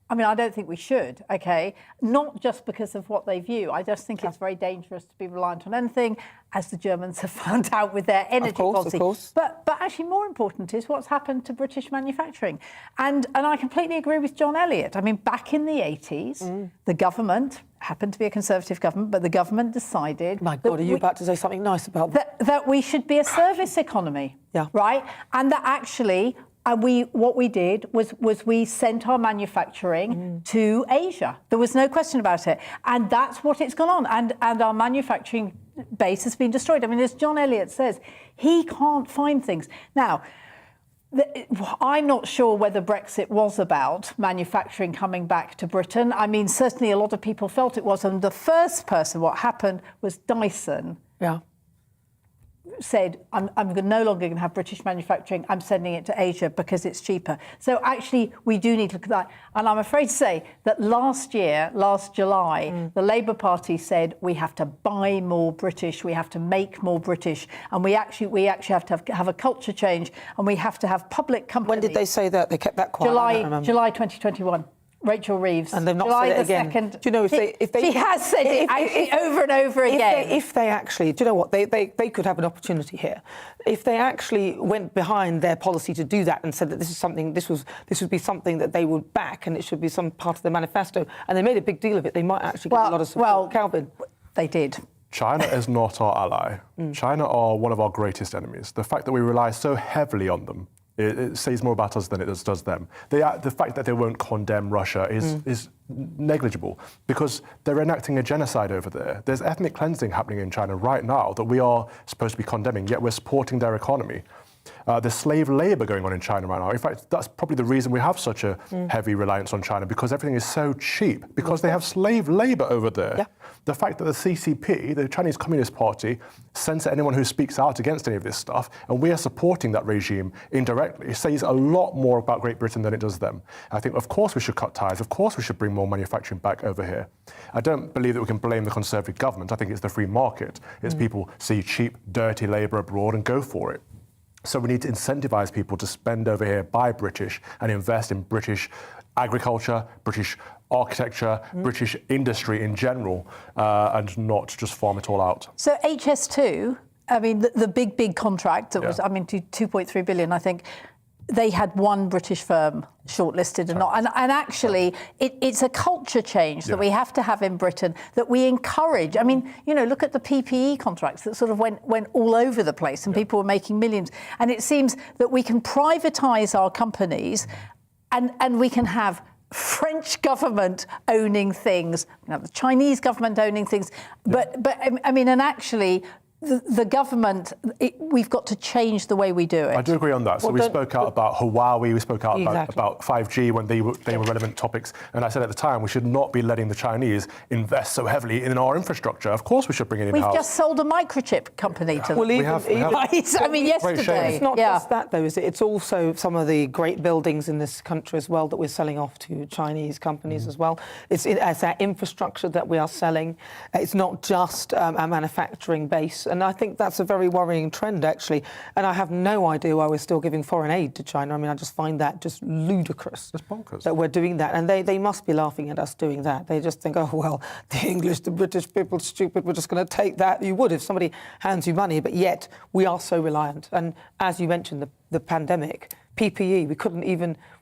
I mean, I don't think we should, OK? Not just because of what they view. I just think it's very dangerous to be reliant on anything, as the Germans have found out with their energy policy. Of course. But actually more important is what's happened to British manufacturing. And I completely agree with John Elliott. I mean, back in the 80s, the government, happened to be a Conservative government, but the government decided... My God, are you about to say something nice about that? That we should be a service economy, right? And that actually... what we did was we sent our manufacturing to Asia. There was no question about it. And that's what it's gone on. And our manufacturing base has been destroyed. I mean, as John Elliott says, he can't find things. Now, I'm not sure whether Brexit was about manufacturing coming back to Britain. I mean, certainly a lot of people felt it was. And the first person, what happened was Dyson. Yeah. said, I'm no longer going to have British manufacturing, I'm sending it to Asia because it's cheaper. So actually, we do need to look at that. And I'm afraid to say that last July, the Labour Party said we have to buy more British, we have to make more British, and we actually have to have a culture change, and we have to have public companies. When did they say that? They kept that quiet. July 2021. Rachel Reeves. And they've not July said it again. 2nd. Do you know if they She has said it actually over and over again. If they actually, do you know what? They could have an opportunity here. If they actually went behind their policy to do that and said that this would be something that they would back and it should be some part of the manifesto, and they made a big deal of it, they might actually get a lot of support. Well, Calvin. They did. China is not our ally. China are one of our greatest enemies. The fact that we rely so heavily on them, it says more about us than it does them. The fact that they won't condemn Russia is negligible because they're enacting a genocide over there. There's ethnic cleansing happening in China right now that we are supposed to be condemning, yet we're supporting their economy. There's slave labour going on in China right now. In fact, that's probably the reason we have such a heavy reliance on China, because everything is so cheap, because they have slave labour over there. Yeah. The fact that the CCP, the Chinese Communist Party, censor anyone who speaks out against any of this stuff, and we are supporting that regime indirectly, says a lot more about Great Britain than it does them. I think, of course, we should cut ties. Of course, we should bring more manufacturing back over here. I don't believe that we can blame the Conservative government. I think it's the free market. It's people see cheap, dirty labour abroad and go for it. So we need to incentivise people to spend over here, buy British, and invest in British agriculture, British architecture, British industry in general, and not just farm it all out. So HS2, I mean, the big contract that was, 2.3 billion, I think. They had one British firm shortlisted and actually it's a culture change that we have to have in Britain, that we encourage. I mean, look at the PPE contracts that sort of went all over the place and people were making millions. And it seems that we can privatise our companies and we can have French government owning things, the Chinese government owning things. But I mean, and actually, the government, we've got to change the way we do it. I do agree on that. So we spoke out about Huawei, we spoke out about 5G when they were relevant topics. And I said at the time, we should not be letting the Chinese invest so heavily in our infrastructure. Of course we should bring it in-house. We've just sold a microchip company to them. Well, I mean, yesterday. It's not just that, though, is it? It's also some of the great buildings in this country as well that we're selling off to Chinese companies as well. It's our infrastructure that we are selling. It's not just our manufacturing base. And I think that's a very worrying trend, actually. And I have no idea why we're still giving foreign aid to China. I mean, I just find that just ludicrous. It's bonkers. That we're doing that. And they must be laughing at us doing that. They just think, oh, well, the British people are stupid. We're just going to take that. You would if somebody hands you money. But yet we are so reliant. And as you mentioned, the pandemic, PPE,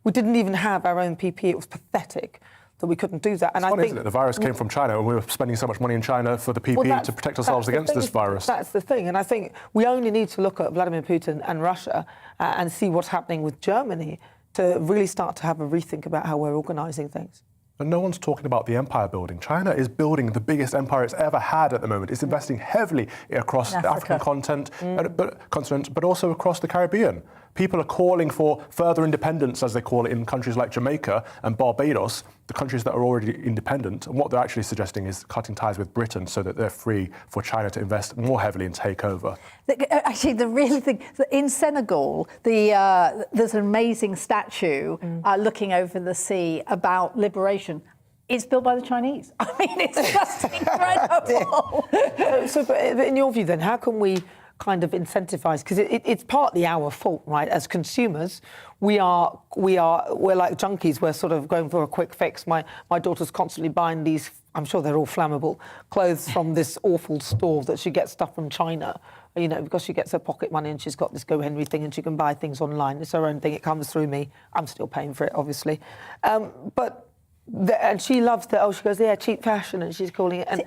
we didn't even have our own PPE. It was pathetic that we couldn't do that. And it's funny, isn't it? The virus came from China and we were spending so much money in China for the PPE to protect ourselves against this virus. That's the thing. And I think we only need to look at Vladimir Putin and Russia and see what's happening with Germany to really start to have a rethink about how we're organising things. And no one's talking about the empire building. China is building the biggest empire it's ever had at the moment. It's investing heavily across the African continent, but also across the Caribbean. People are calling for further independence, as they call it, in countries like Jamaica and Barbados, the countries that are already independent. And what they're actually suggesting is cutting ties with Britain so that they're free for China to invest more heavily and take over. Actually, the real thing, in Senegal, there's an amazing statue looking over the sea about liberation. It's built by the Chinese. I mean, it's just incredible. But in your view, then, how can we kind of incentivise, because it's partly our fault, right? As consumers, we're like junkies. We're sort of going for a quick fix. My daughter's constantly buying these, I'm sure they're all flammable, clothes from this awful store that she gets stuff from China, because she gets her pocket money and she's got this Go Henry thing and she can buy things online. It's her own thing. It comes through me. I'm still paying for it, obviously. And she loves she goes, cheap fashion, and she's calling it. And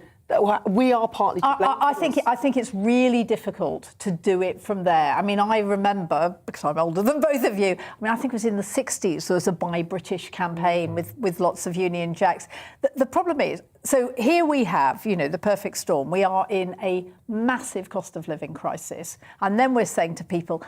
we are partly to blame. I think it's really difficult to do it from there. I mean, I remember, because I'm older than both of you, I think it was in the 60s, there was a Buy British campaign with lots of Union Jacks. The problem is, so here we have, the perfect storm. We are in a massive cost of living crisis. And then we're saying to people,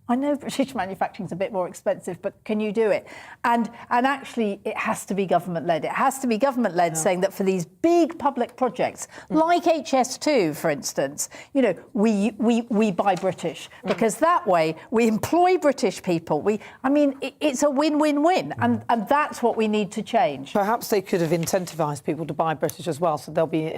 I know British manufacturing is a bit more expensive, but can you do it? And actually, it has to be government-led. It has to be government-led, saying that for these big public projects, like HS2, for instance, you know, we buy British, because that way we employ British people. It's a win-win-win, and that's what we need to change. Perhaps they could have incentivised people to buy British as well, so there'll be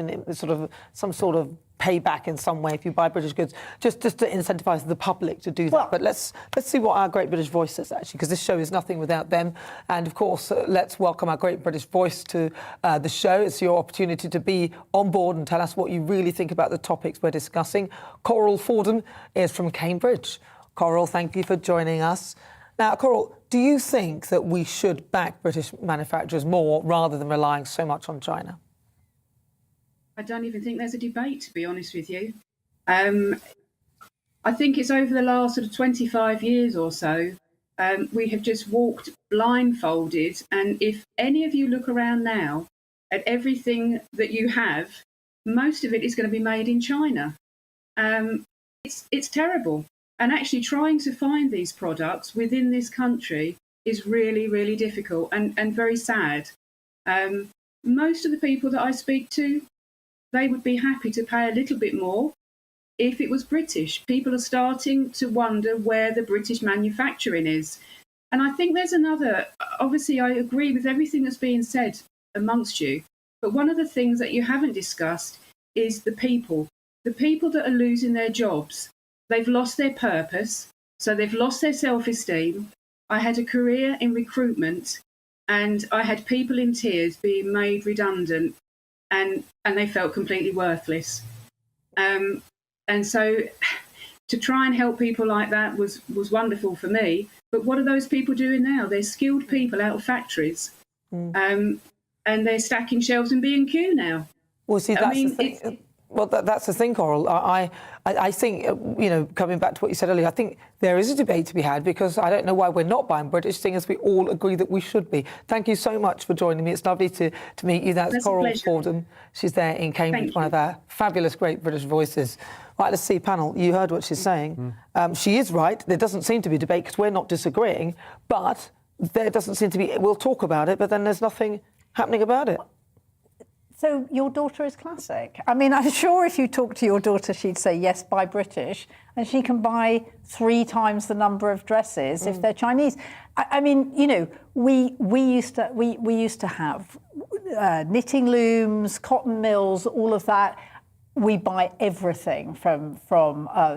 some sort of payback in some way if you buy British goods, just to incentivise the public to do that. But let's see what our Great British Voice says, actually, because this show is nothing without them. And of course, let's welcome our Great British Voice to the show. It's your opportunity to be on board and tell us what you really think about the topics we're discussing. Coral Fordham is from Cambridge. Coral, thank you for joining us. Now, Coral, do you think that we should back British manufacturers more rather than relying so much on China? I don't even think there's a debate, to be honest with you. I think it's over the last sort of 25 years or so, we have just walked blindfolded. And if any of you look around now at everything that you have, most of it is going to be made in China. It's terrible. And actually trying to find these products within this country is really, really difficult and very sad. Most of the people that I speak to, they would be happy to pay a little bit more if it was British. People are starting to wonder where the British manufacturing is. And I think there's another, obviously I agree with everything that's being said amongst you, but one of the things that you haven't discussed is the people that are losing their jobs. They've lost their purpose, so they've lost their self-esteem. I had a career in recruitment and I had people in tears being made redundant, and they felt completely worthless. And so to try and help people like that was wonderful for me. But what are those people doing now? They're skilled people out of factories, and they're stacking shelves in B&Q now. Well, see, that's the thing. Well, that's the thing, Coral. I think, you know, coming back to what you said earlier, I think there is a debate to be had, because I don't know why we're not buying British, seeing as we all agree that we should be. Thank you so much for joining me. It's lovely to meet you. That's Coral Fordham. She's there in Cambridge, one of our fabulous Great British Voices. Right, let's see, panel. You heard what she's saying. She is right. There doesn't seem to be debate because we're not disagreeing, but there doesn't seem to be. We'll talk about it, but then there's nothing happening about it. So your daughter is classic. I mean, I'm sure if you talk to your daughter, she'd say, yes, buy British, and she can buy 3 times the number of dresses if they're Chinese. I mean, you know, we used to have knitting looms, cotton mills, all of that. We buy everything from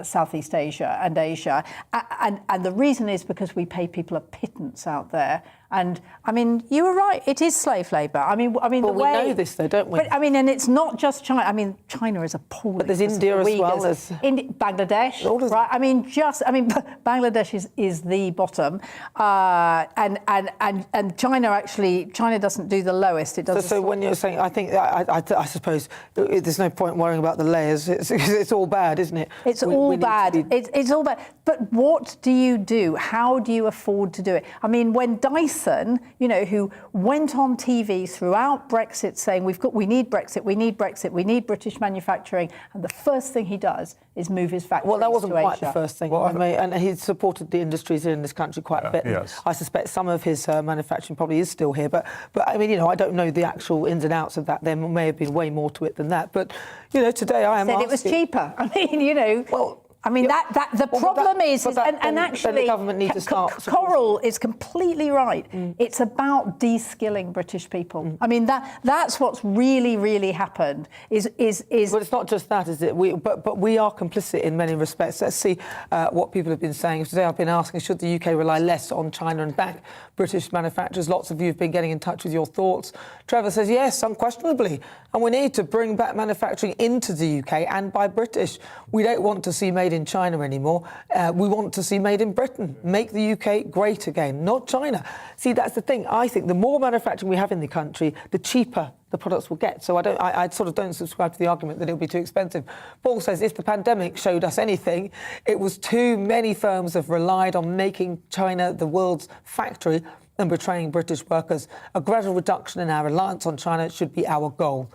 Southeast Asia and Asia, and the reason is because we pay people a pittance out there. And I mean, you were right; it is slave labour. I mean, well, the way, we know this, though, don't we? But I mean, and it's not just China. I mean, China is appalling. But there's India as well as Bangladesh, right? I mean, Bangladesh is the bottom, and China doesn't do the lowest. It does. So when you're saying, I think I suppose there's no point worrying about the layers. It's all bad, isn't it? It's all bad. It's all bad. But what do you do? How do you afford to do it? I mean, when Dyson, you know, who went on TV throughout Brexit saying we need Brexit, we need Brexit, we need British manufacturing, and the first thing he does is move his factories to Asia. Well, that wasn't quite the first thing. And he supported the industries in this country quite a bit. Yes. I suspect some of his manufacturing probably is still here. But I mean, you know, I don't know the actual ins and outs of that. There may have been way more to it than that. But, you know, today I am asking... Said it was cheaper. I mean, you know... Well, I mean, the problem is actually, the government needs to start. Coral is completely right. It's about de-skilling British people. I mean, that's what's really, really happened. But it's not just that, is it? But we are complicit in many respects. Let's see what people have been saying. Today I've been asking, should the UK rely less on China and back British manufacturers? Lots of you have been getting in touch with your thoughts. Trevor says, yes, unquestionably. And we need to bring back manufacturing into the UK and by British. We don't want to see made in China anymore. We want to see made in Britain. Make the UK great again, not China. See, that's the thing. I think the more manufacturing we have in the country, the cheaper the products will get. So I sort of don't subscribe to the argument that it'll be too expensive. Paul says if the pandemic showed us anything, it was too many firms have relied on making China the world's factory and betraying British workers. A gradual reduction in our reliance on China should be our goal.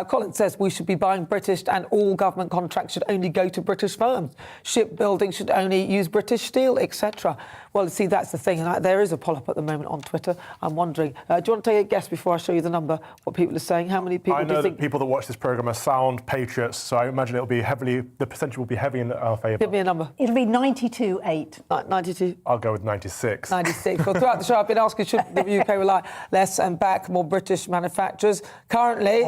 Colin says we should be buying British and all government contracts should only go to British firms. Shipbuilding should only use British steel, etc. Well, see, that's the thing. And there is a poll-up at the moment on Twitter. I'm wondering, do you want to take a guess before I show you the number, what people are saying? How many people I do you know think? that people that watch this programme are sound patriots, so I imagine the percentage will be heavy in our favour. Give me a number. It'll be 92.8. 92. I'll go with 96. 96. Well, throughout the show, I've been asking, should the UK rely less and back more British manufacturers? Currently,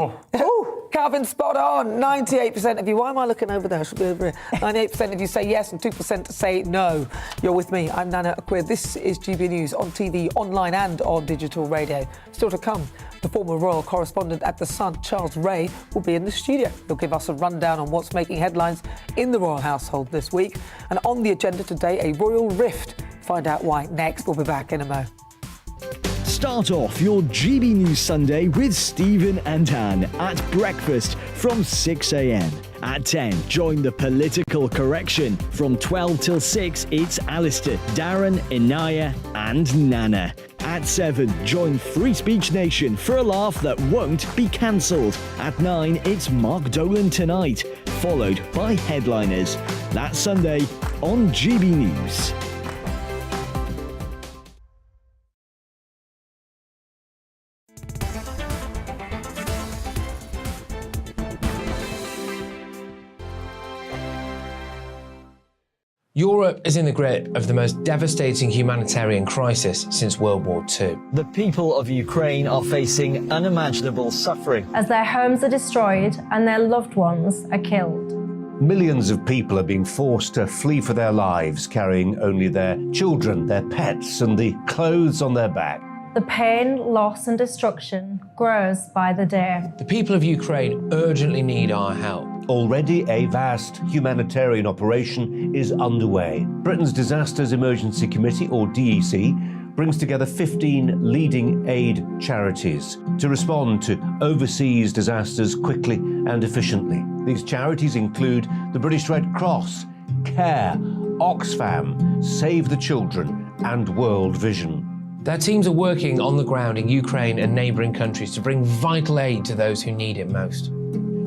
Calvin, spot on. 98% of you. Why am I looking over there? I should be over here. 98% of you say yes and 2% say no. You're with me. I'm Nana Akua. This is GB News on TV, online and on digital radio. Still to come, the former royal correspondent at The Sun, Charles Ray, will be in the studio. He'll give us a rundown on what's making headlines in the royal household this week. And on the agenda today, a royal rift. Find out why next. We'll be back in a mo. Start off your GB News Sunday with Stephen and Anne at breakfast from 6 a.m. At 10, join the political correction. From 12 till 6, it's Alistair, Darren, Inaya and Nana. At 7, join Free Speech Nation for a laugh that won't be cancelled. At 9, it's Mark Dolan Tonight, followed by Headliners. That's Sunday on GB News. Europe is in the grip of the most devastating humanitarian crisis since World War II. The people of Ukraine are facing unimaginable suffering as their homes are destroyed and their loved ones are killed. Millions of people are being forced to flee for their lives, carrying only their children, their pets, and the clothes on their back. The pain, loss and destruction grows by the day. The people of Ukraine urgently need our help. Already a vast humanitarian operation is underway. Britain's Disasters Emergency Committee, or DEC, brings together 15 leading aid charities to respond to overseas disasters quickly and efficiently. These charities include the British Red Cross, CARE, Oxfam, Save the Children and World Vision. Their teams are working on the ground in Ukraine and neighbouring countries to bring vital aid to those who need it most.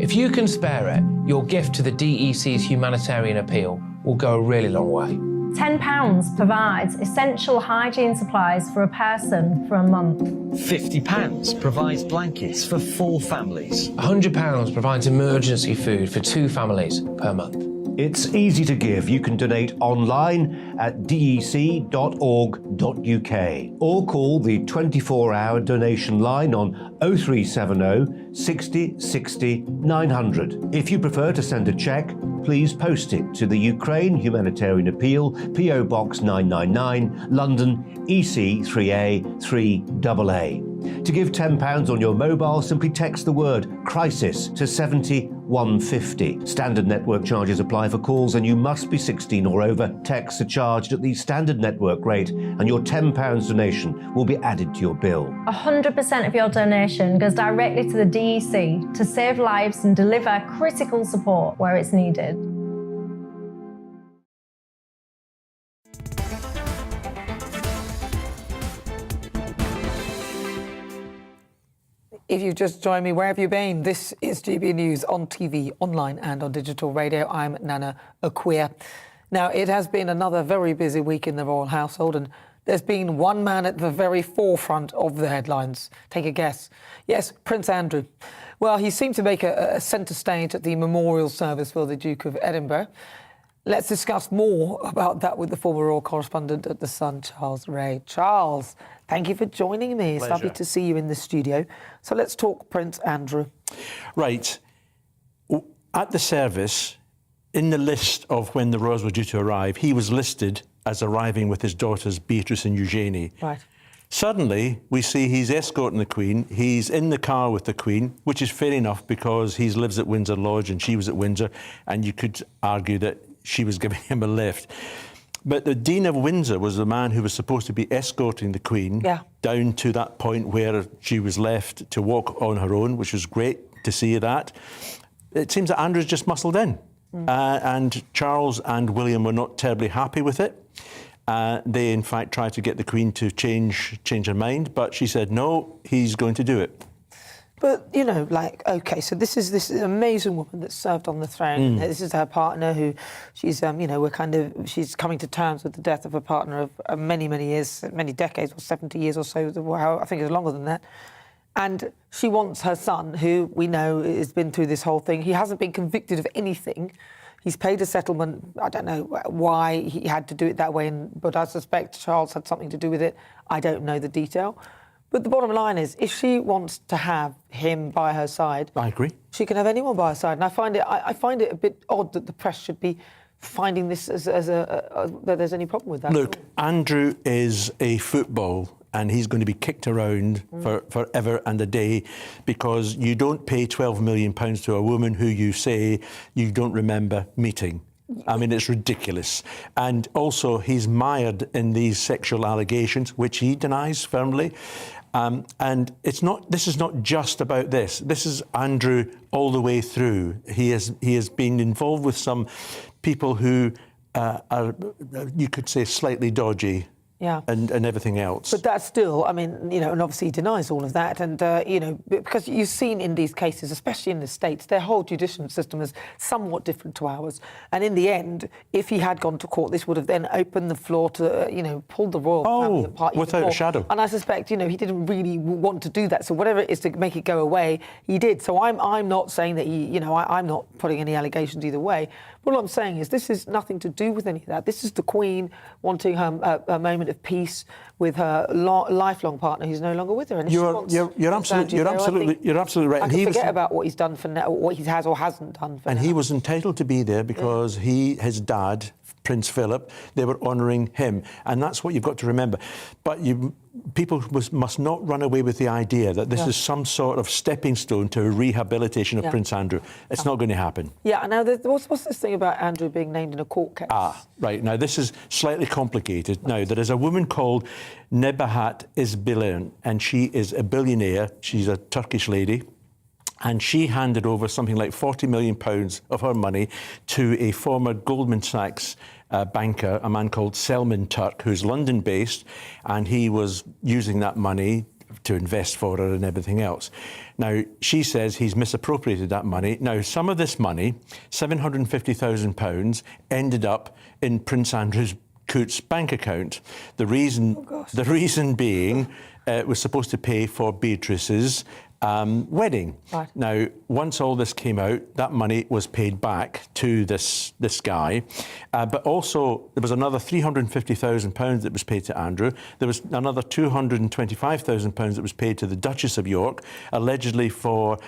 If you can spare it, your gift to the DEC's humanitarian appeal will go a really long way. £10 provides essential hygiene supplies for a person for a month. £50 provides blankets for 4 families. £100 provides emergency food for 2 families per month. It's easy to give. You can donate online at dec.org.uk or call the 24-hour donation line on 0370 60 60 900. If you prefer to send a cheque, please post it to the Ukraine Humanitarian Appeal, PO Box 999, London, EC 3A 3AA. To give £10 on your mobile, simply text the word crisis to 70150. Standard network charges apply for calls and you must be 16 or over. Texts are charged at the standard network rate and your £10 donation will be added to your bill. 100% of your donation goes directly to the DEC to save lives and deliver critical support where it's needed. If you've just joined me, where have you been? This is GB News on TV, online and on digital radio. I'm Nana Akua. Now, it has been another very busy week in the royal household, and there's been one man at the very forefront of the headlines. Take a guess. Yes, Prince Andrew. Well, he seemed to make a centre stage at the memorial service for the Duke of Edinburgh. Let's discuss more about that with the former royal correspondent at The Sun, Charles Ray. Charles, thank you for joining me. It's lovely to see you in the studio. So let's talk Prince Andrew. Right. At the service, in the list of when the royals were due to arrive, he was listed as arriving with his daughters Beatrice and Eugenie. Right. Suddenly, we see he's escorting the Queen. He's in the car with the Queen, which is fair enough because he lives at Windsor Lodge and she was at Windsor, and you could argue that she was giving him a lift. But the Dean of Windsor was the man who was supposed to be escorting the Queen down to that point where she was left to walk on her own, which was great to see that. It seems that Andrew's just muscled in. And Charles and William were not terribly happy with it. They, in fact, tried to get the Queen to change her mind, but she said, no, he's going to do it. But, you know, like, OK, so this is this amazing woman that's served on the throne. This is her partner who she's, you know, she's coming to terms with the death of her partner of many, many years, many decades, or 70 years or so, I think it's longer than that. And she wants her son, who we know has been through this whole thing. He hasn't been convicted of anything. He's paid a settlement. I don't know why he had to do it that way, but I suspect Charles had something to do with it. I don't know the detail. But the bottom line is, if she wants to have him by her side... I agree. She can have anyone by her side. And I find it a bit odd that the press should be finding this as that there's any problem with that. Look, Andrew is a football, and he's going to be kicked around for forever and a day, because you don't pay £12 million to a woman who you say you don't remember meeting. I mean, it's ridiculous. And also, he's mired in these sexual allegations, which he denies firmly. And this is not just about this. This is Andrew all the way through. He has been involved with some people who are, you could say, slightly dodgy. Yeah. And everything else. But that's still, I mean, you know, and obviously he denies all of that. And, you know, because you've seen in these cases, especially in the States, their whole judicial system is somewhat different to ours. And in the end, if he had gone to court, this would have then opened the floor to, you know, pull the royal family apart. Without a shadow. And I suspect, you know, he didn't really want to do that. So whatever it is to make it go away, he did. So I'm not saying that he, you know, I'm not putting any allegations either way. All I'm saying is this is nothing to do with any of that. This is the Queen wanting her a moment of peace with her lifelong partner who's no longer with her. And you're absolutely right. I can forget about what he's done for now, what he has or hasn't done for now. And he was entitled to be there because his dad, Prince Philip, they were honouring him. And that's what you've got to remember. But people must not run away with the idea that this is some sort of stepping stone to a rehabilitation of Prince Andrew. It's not going to happen. Yeah, now, what's this thing about Andrew being named in a court case? Right. Now, this is slightly complicated. Now, there is a woman called Nebahat Izbilan, and she is a billionaire. She's a Turkish lady. And she handed over something like £40 million of her money to a former Goldman Sachs banker, a man called Selman Turk, who's London-based, and he was using that money to invest for her and everything else. Now, she says he's misappropriated that money. Now, some of this money, £750,000, ended up in Prince Andrew Coote's bank account. The reason being it was supposed to pay for Beatrice's wedding. Right. Now, once all this came out, that money was paid back to this guy. But also, there was another £350,000 that was paid to Andrew. There was another £225,000 that was paid to the Duchess of York, allegedly for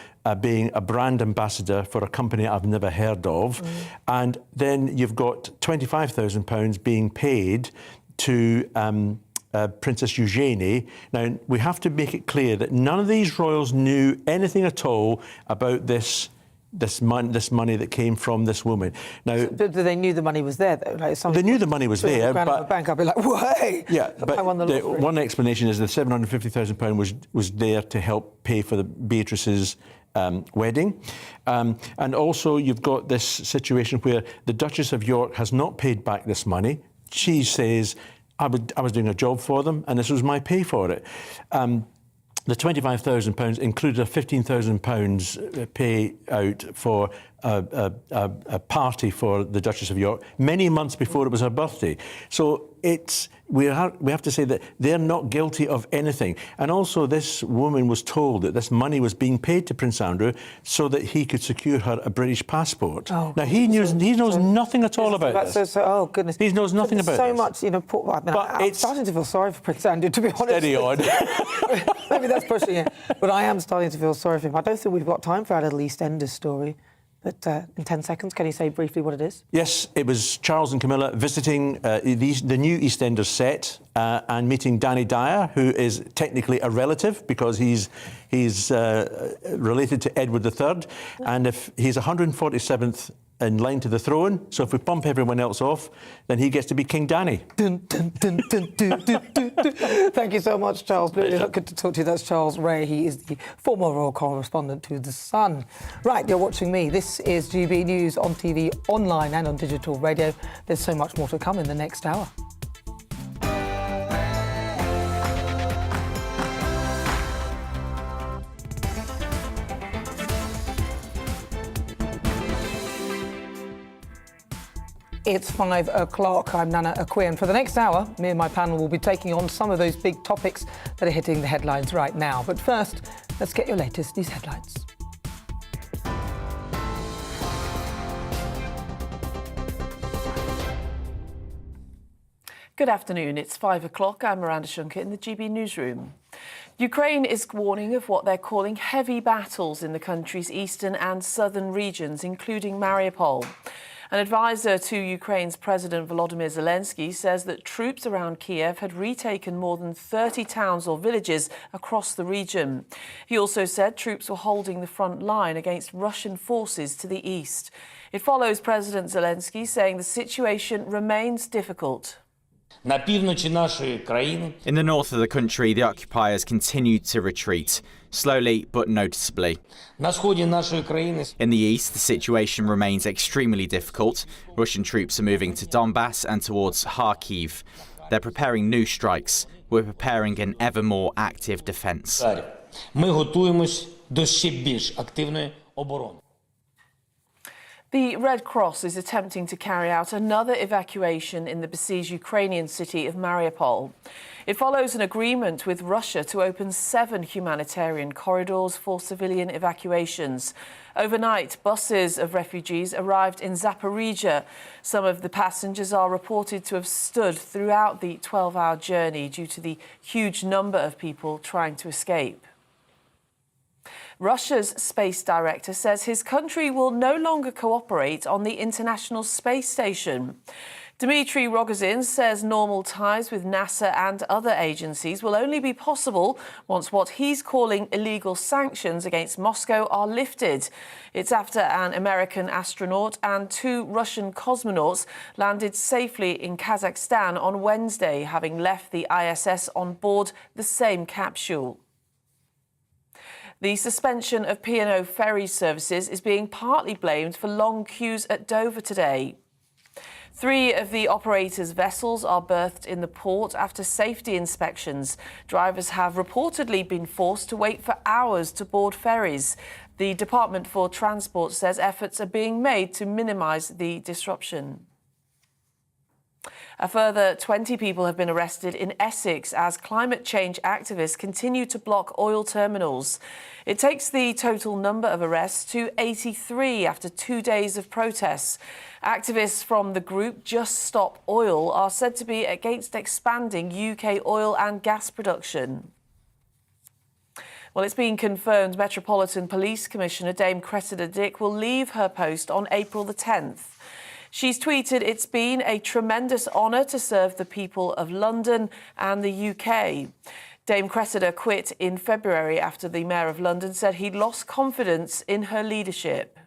being a brand ambassador for a company I've never heard of. And then you've got £25,000 being paid to Princess Eugenie. Now, we have to make it clear that none of these royals knew anything at all about this money that came from this woman. Now, but they knew the money was there, though. Like they knew the money was there, but bank, I'd be like, "Way!" Yeah, but one explanation is the £750,000 was there to help pay for Beatrice's wedding, and also you've got this situation where the Duchess of York has not paid back this money. She says, I was doing a job for them, and this was my pay for it. The £25,000 included a £15,000 pay out for a party for the Duchess of York many months before it was her birthday. So we have to say that they're not guilty of anything. And also, this woman was told that this money was being paid to Prince Andrew so that he could secure her a British passport. Now, he knows nothing at all about this. Oh, goodness. He knows nothing about so this. Much, you know, I'm starting to feel sorry for Prince Andrew, to be honest. Steady on. Maybe that's pushing it. But I am starting to feel sorry for him. I don't think we've got time for our little EastEnders story. But in 10 seconds, can you say briefly what it is? Yes, it was Charles and Camilla visiting the new EastEnders set and meeting Danny Dyer, who is technically a relative because he's related to Edward III, and if he's 147th in line to the throne, so if we bump everyone else off, then he gets to be King Danny. Thank you so much, Charles. Really good to talk to you. That's Charles Ray. He is the former royal correspondent to The Sun. Right, you're watching me. This is GB News on TV, online and on digital radio. There's so much more to come in the next hour. It's 5 o'clock. I'm Nana Akua, and for the next hour, me and my panel will be taking on some of those big topics that are hitting the headlines right now. But first, let's get your latest news headlines. Good afternoon. It's 5 o'clock. I'm Miranda Shunker in the GB newsroom. Ukraine is warning of what they're calling heavy battles in the country's eastern and southern regions, including Mariupol. An advisor to Ukraine's President Volodymyr Zelensky says that troops around Kiev had retaken more than 30 towns or villages across the region. He also said troops were holding the front line against Russian forces to the east. It follows President Zelensky saying the situation remains difficult. In the north of the country, the occupiers continued to retreat, slowly but noticeably. In the east, the situation remains extremely difficult. Russian troops are moving to Donbass and towards Kharkiv. They're preparing new strikes. We're preparing an ever more active defence. The Red Cross is attempting to carry out another evacuation in the besieged Ukrainian city of Mariupol. It follows an agreement with Russia to open 7 humanitarian corridors for civilian evacuations. Overnight, buses of refugees arrived in Zaporizhia. Some of the passengers are reported to have stood throughout the 12-hour journey due to the huge number of people trying to escape. Russia's space director says his country will no longer cooperate on the International Space Station. Dmitry Rogozin says normal ties with NASA and other agencies will only be possible once what he's calling illegal sanctions against Moscow are lifted. It's after an American astronaut and 2 Russian cosmonauts landed safely in Kazakhstan on Wednesday, having left the ISS on board the same capsule. The suspension of P&O ferry services is being partly blamed for long queues at Dover today. 3 of the operator's vessels are berthed in the port after safety inspections. Drivers have reportedly been forced to wait for hours to board ferries. The Department for Transport says efforts are being made to minimise the disruption. A further 20 people have been arrested in Essex as climate change activists continue to block oil terminals. It takes the total number of arrests to 83 after 2 days of protests. Activists from the group Just Stop Oil are said to be against expanding UK oil and gas production. Well, it's been confirmed Metropolitan Police Commissioner Dame Cressida Dick will leave her post on April the 10th. She's tweeted, "It's been a tremendous honour to serve the people of London and the UK." Dame Cressida quit in February after the Mayor of London said he'd lost confidence in her leadership.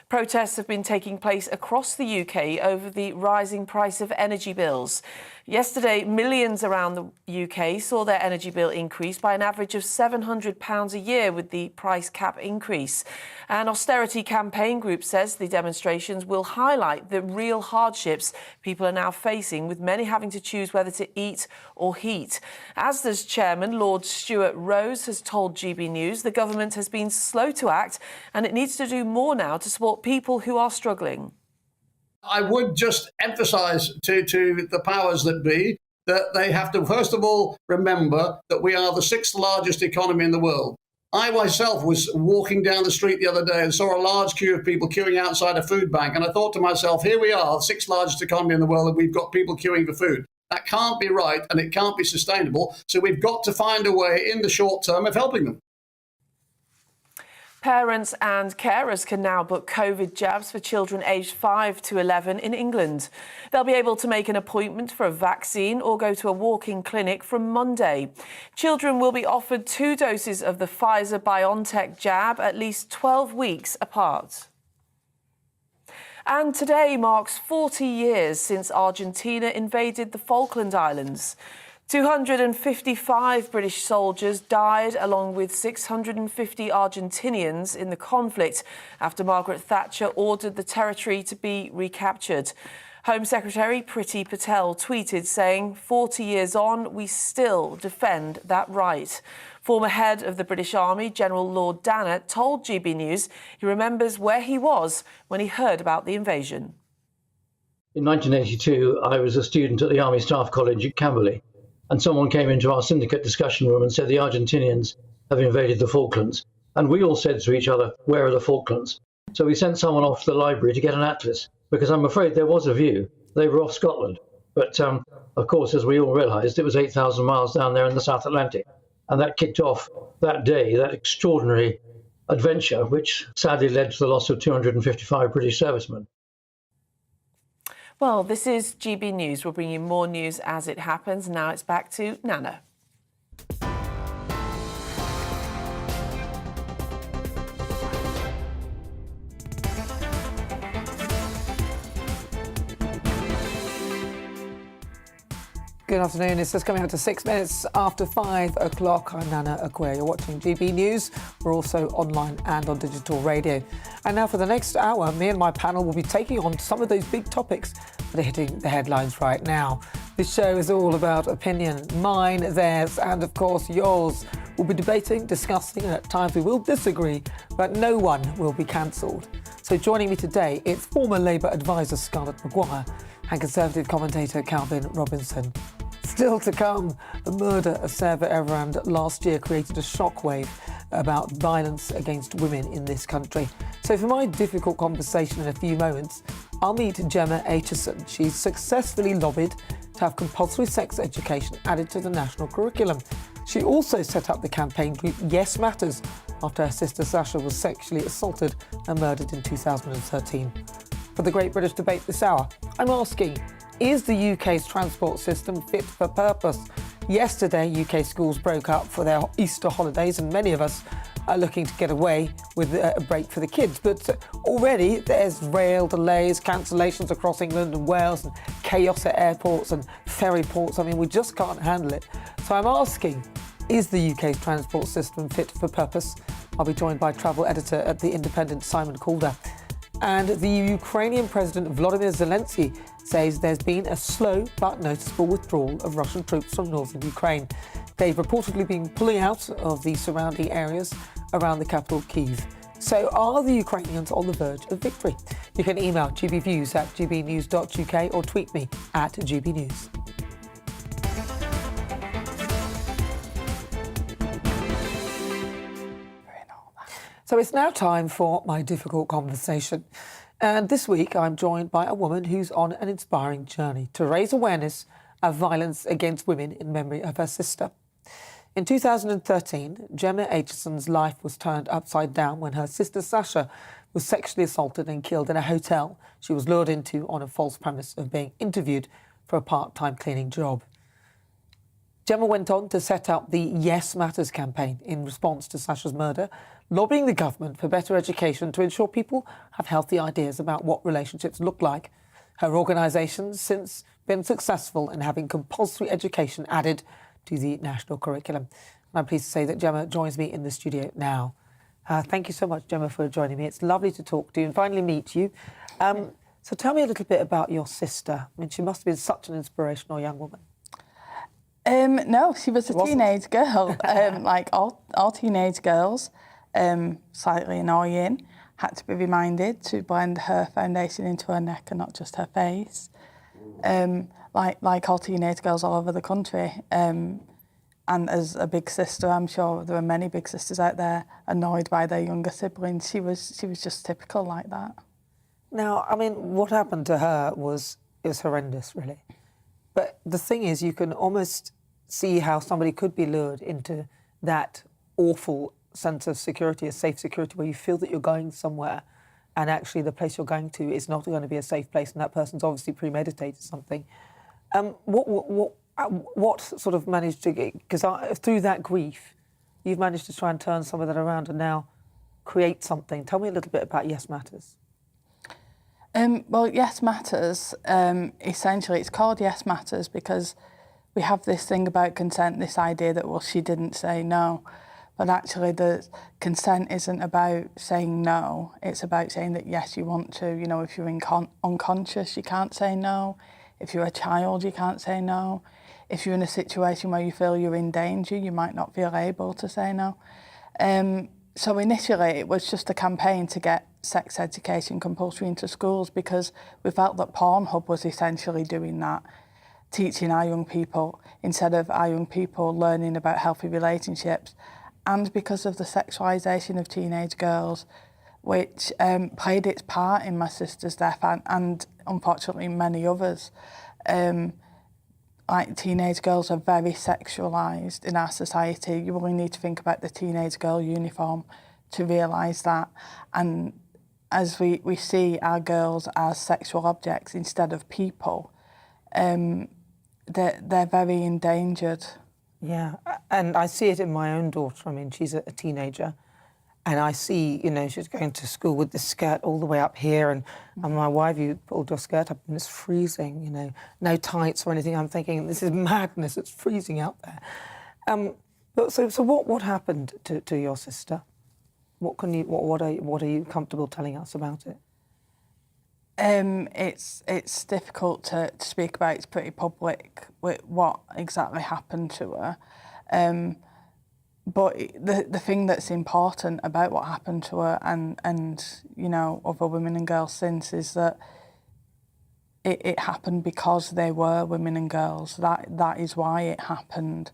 Protests have been taking place across the UK over the rising price of energy bills. Yesterday, millions around the UK saw their energy bill increase by an average of £700 a year with the price cap increase. An austerity campaign group says the demonstrations will highlight the real hardships people are now facing, with many having to choose whether to eat or heat. Asda's chairman, Lord Stuart Rose, has told GB News the government has been slow to act and it needs to do more now to support people who are struggling. I would just emphasise to the powers that be that they have to, first of all, remember that we are the 6th largest economy in the world. I myself was walking down the street the other day and saw a large queue of people queuing outside a food bank. And I thought to myself, here we are, the 6th largest economy in the world, and we've got people queuing for food. That can't be right and it can't be sustainable. So we've got to find a way in the short term of helping them. Parents and carers can now book COVID jabs for children aged 5 to 11 in England. They'll be able to make an appointment for a vaccine or go to a walk-in clinic from Monday. Children will be offered 2 doses of the Pfizer-BioNTech jab at least 12 weeks apart. And today marks 40 years since Argentina invaded the Falkland Islands. 255 British soldiers died, along with 650 Argentinians, in the conflict after Margaret Thatcher ordered the territory to be recaptured. Home Secretary Priti Patel tweeted saying, 40 years on, we still defend that right. Former head of the British Army, General Lord Dannatt, told GB News he remembers where he was when he heard about the invasion. In 1982, I was a student at the Army Staff College at Camberley, and someone came into our syndicate discussion room and said the Argentinians have invaded the Falklands. And we all said to each other, where are the Falklands? So we sent someone off to the library to get an atlas, because I'm afraid there was a view. They were off Scotland. But of course, as we all realised, it was 8,000 miles down there in the South Atlantic. And that kicked off that day, that extraordinary adventure, which sadly led to the loss of 255 British servicemen. Well, this is GB News. We'll bring you more news as it happens. Now it's back to Nana. Good afternoon. It's just coming out to 6 minutes after 5 o'clock. I'm Nana Akua. You're watching GB News. We're also online and on digital radio. And now for the next hour, me and my panel will be taking on some of those big topics that are hitting the headlines right now. This show is all about opinion, mine, theirs, and of course yours. We'll be debating, discussing, and at times we will disagree, but no one will be cancelled. So joining me today, it's former Labour advisor Scarlett Maguire and Conservative commentator Calvin Robinson. Still to come, the murder of Sarah Everand last year created a shockwave about violence against women in this country. So for my difficult conversation in a few moments, I'll meet Gemma Hsn. She's successfully lobbied to have compulsory sex education added to the national curriculum. She also set up the campaign group Yes Matters after her sister Sasha was sexually assaulted and murdered in 2013. For the Great British Debate this hour, I'm asking, is the UK's transport system fit for purpose? Yesterday, UK schools broke up for their Easter holidays and many of us are looking to get away with a break for the kids. But already there's rail delays, cancellations across England and Wales and chaos at airports and ferry ports. I mean, we just can't handle it. So I'm asking, is the UK's transport system fit for purpose? I'll be joined by travel editor at The Independent, Simon Calder. And the Ukrainian President Volodymyr Zelensky says there's been a slow but noticeable withdrawal of Russian troops from northern Ukraine. They've reportedly been pulling out of the surrounding areas around the capital, Kyiv. So are the Ukrainians on the verge of victory? You can email gbviews@gbnews.uk or tweet me at gbnews. So it's now time for my difficult conversation. And this week I'm joined by a woman who's on an inspiring journey to raise awareness of violence against women in memory of her sister. In 2013, Gemma Hsn's life was turned upside down when her sister Sasha was sexually assaulted and killed in a hotel she was lured into on a false premise of being interviewed for a part-time cleaning job. Gemma went on to set up the Yes Matters campaign in response to Sasha's murder, lobbying the government for better education to ensure people have healthy ideas about what relationships look like. Her organisation's since been successful in having compulsory education added to the national curriculum. And I'm pleased to say that Gemma joins me in the studio now. Thank you so much, Gemma, for joining me. It's lovely to talk to you and finally meet you. So tell me a little bit about your sister. I mean, she must have been such an inspirational young woman. No, she was a teenage girl, like all teenage girls, slightly annoying, had to be reminded to blend her foundation into her neck and not just her face, like all teenage girls all over the country. And as a big sister, I'm sure there are many big sisters out there annoyed by their younger siblings. She was just typical like that. Now, I mean, what happened to her was horrendous, really. But the thing is, you can almost see how somebody could be lured into that awful sense of security, a safe security, where you feel that you're going somewhere and actually the place you're going to is not going to be a safe place and that person's obviously premeditated something. What sort of managed to get... Because through that grief, you've managed to try and turn some of that around and now create something. Tell me a little bit about Yes Matters. Well, Yes Matters, essentially it's called Yes Matters because we have this thing about consent, this idea that, well, she didn't say no. But actually the consent isn't about saying no. It's about saying that, yes, you want to. You know, if you're unconscious, you can't say no. If you're a child, you can't say no. If you're in a situation where you feel you're in danger, you might not feel able to say no. So initially it was just a campaign to get sex education compulsory into schools, because we felt that Pornhub was essentially doing that, teaching our young people instead of our young people learning about healthy relationships, and because of the sexualisation of teenage girls, which played its part in my sister's death and unfortunately many others. Like, teenage girls are very sexualised in our society. You only need to think about the teenage girl uniform to realise that. And as we see our girls as sexual objects instead of people, they're very endangered. Yeah, and I see it in my own daughter. I mean, she's a teenager, and I see, you know, she's going to school with the skirt all the way up here, and my wife, you pulled your skirt up and it's freezing, you know, no tights or anything. I'm thinking, this is madness, it's freezing out there. But so what happened to your sister? What are you comfortable telling us about it? It's difficult to speak about. It's pretty public with what exactly happened to her. But the thing that's important about what happened to her and you know, other women and girls since, is that it happened because they were women and girls. That is why it happened.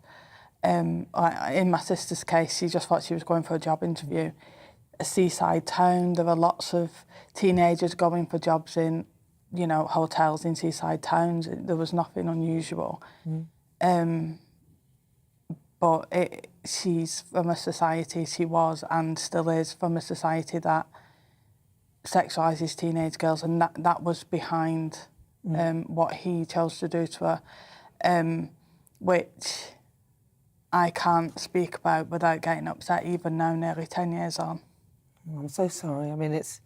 In my sister's case, she just thought she was going for a job interview. A seaside town, there are lots of teenagers going for jobs in, you know, hotels in seaside towns. There was nothing unusual. But she's from a society, she was and still is from a society that sexualises teenage girls, and that was behind what he chose to do to her, which I can't speak about without getting upset, even now, nearly 10 years on. I'm so sorry. I mean, it's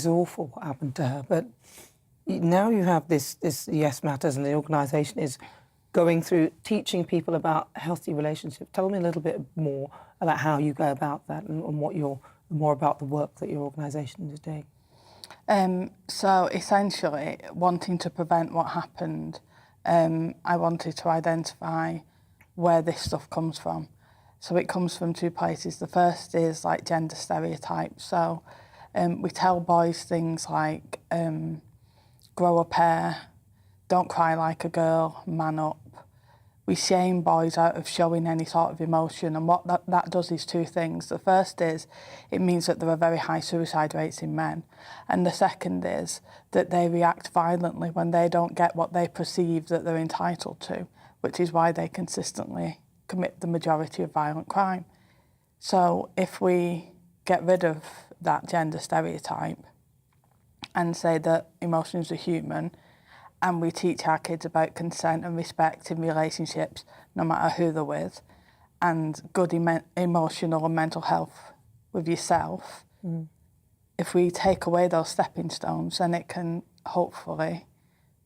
awful what happened to her. But now you have this Yes Matters, and the organisation is going through teaching people about healthy relationships. Tell me a little bit more about how you go about that and more about the work that your organisation is doing. So essentially, wanting to prevent what happened, I wanted to identify where this stuff comes from. So it comes from two places. The first is like gender stereotypes. So we tell boys things like, grow a pair, don't cry like a girl, man up. We shame boys out of showing any sort of emotion, and what that does is two things. The first is it means that there are very high suicide rates in men, and the second is that they react violently when they don't get what they perceive that they're entitled to, which is why they consistently commit the majority of violent crime. So if we get rid of that gender stereotype and say that emotions are human, and we teach our kids about consent and respect in relationships, no matter who they're with, and good emotional and mental health with yourself, if we take away those stepping stones, then it can hopefully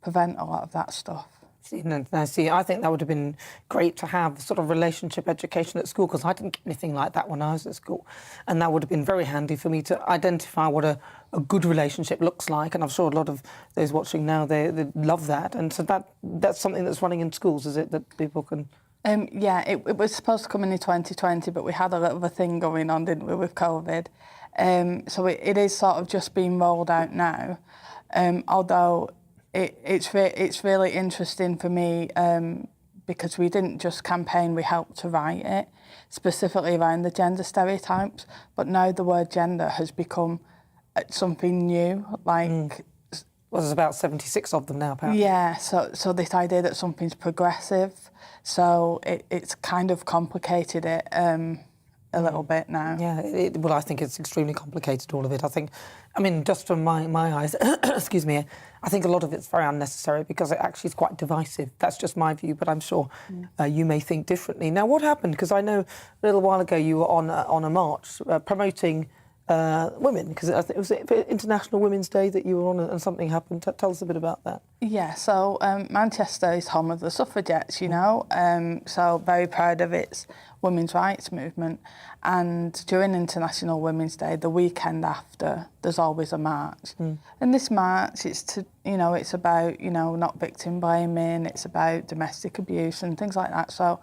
prevent a lot of that stuff. See, I think that would have been great to have sort of relationship education at school, because I didn't get anything like that when I was at school. And that would have been very handy for me to identify what a good relationship looks like. And I'm sure a lot of those watching now, they love that. And so that's something that's running in schools, is it, that people can... Yeah, it was supposed to come in 2020, but we had a little bit of a thing going on, didn't we, with COVID. So it is sort of just being rolled out now. Although... It's really interesting for me because we didn't just campaign, we helped to write it, specifically around the gender stereotypes, but now the word gender has become something new, like... Well, there's about 76 of them now, apparently. Yeah, so this idea that something's progressive, so it's kind of complicated it a little bit now. Yeah, well, I think it's extremely complicated, all of it. I mean, just from my eyes, excuse me, I think a lot of it's very unnecessary because it actually is quite divisive. That's just my view, but I'm sure you may think differently. Now, what happened? Because I know a little while ago you were on a march promoting women, because it was International Women's Day that you were on, and something happened. Tell us a bit about that. Yeah, so Manchester is home of the suffragettes, you know, so very proud of its women's rights movement. And during International Women's Day, the weekend after, there's always a march. And this march, it's about, not victim blaming, it's about domestic abuse and things like that. So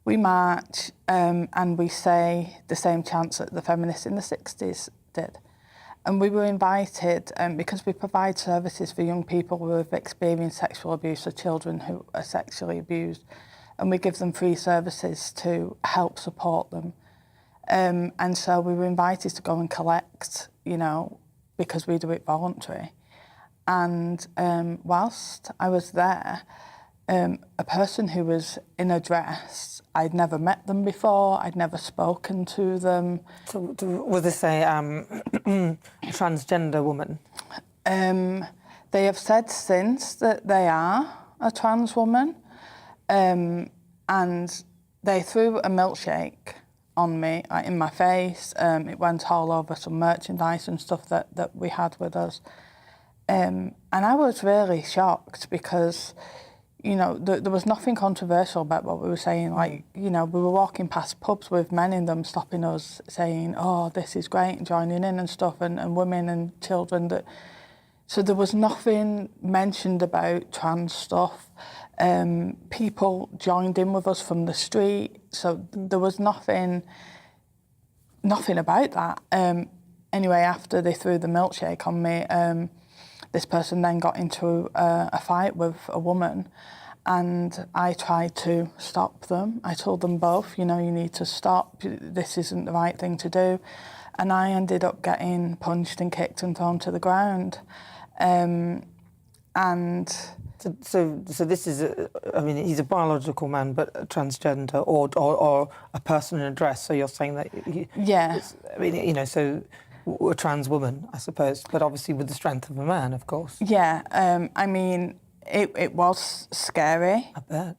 we march and we say the same chants that the feminists in the 60s did. And we were invited, because we provide services for young people who have experienced sexual abuse or children who are sexually abused, and we give them free services to help support them. And so we were invited to go and collect, you know, because we do it voluntary. And whilst I was there, a person who was in a dress, I'd never met them before, I'd never spoken to them. So was this a transgender woman? They have said since that they are a trans woman, and they threw a milkshake on me, like in my face. It went all over some merchandise and stuff that we had with us. And I was really shocked because, you know, there was nothing controversial about what we were saying. Like, you know, we were walking past pubs with men in them stopping us saying, oh, this is great, and joining in and stuff, and women and children. So there was nothing mentioned about trans stuff. People joined in with us from the street. So there was nothing about that. Anyway, after they threw the milkshake on me, this person then got into a fight with a woman, and I tried to stop them. I told them both, you know, you need to stop. This isn't the right thing to do. And I ended up getting punched and kicked and thrown to the ground. So this is, I mean, he's a biological man, but a transgender or a person in a dress. So you're saying that... Yeah. I mean, you know, so a trans woman, I suppose, but obviously with the strength of a man, of course. Yeah, I mean, it was scary. I bet.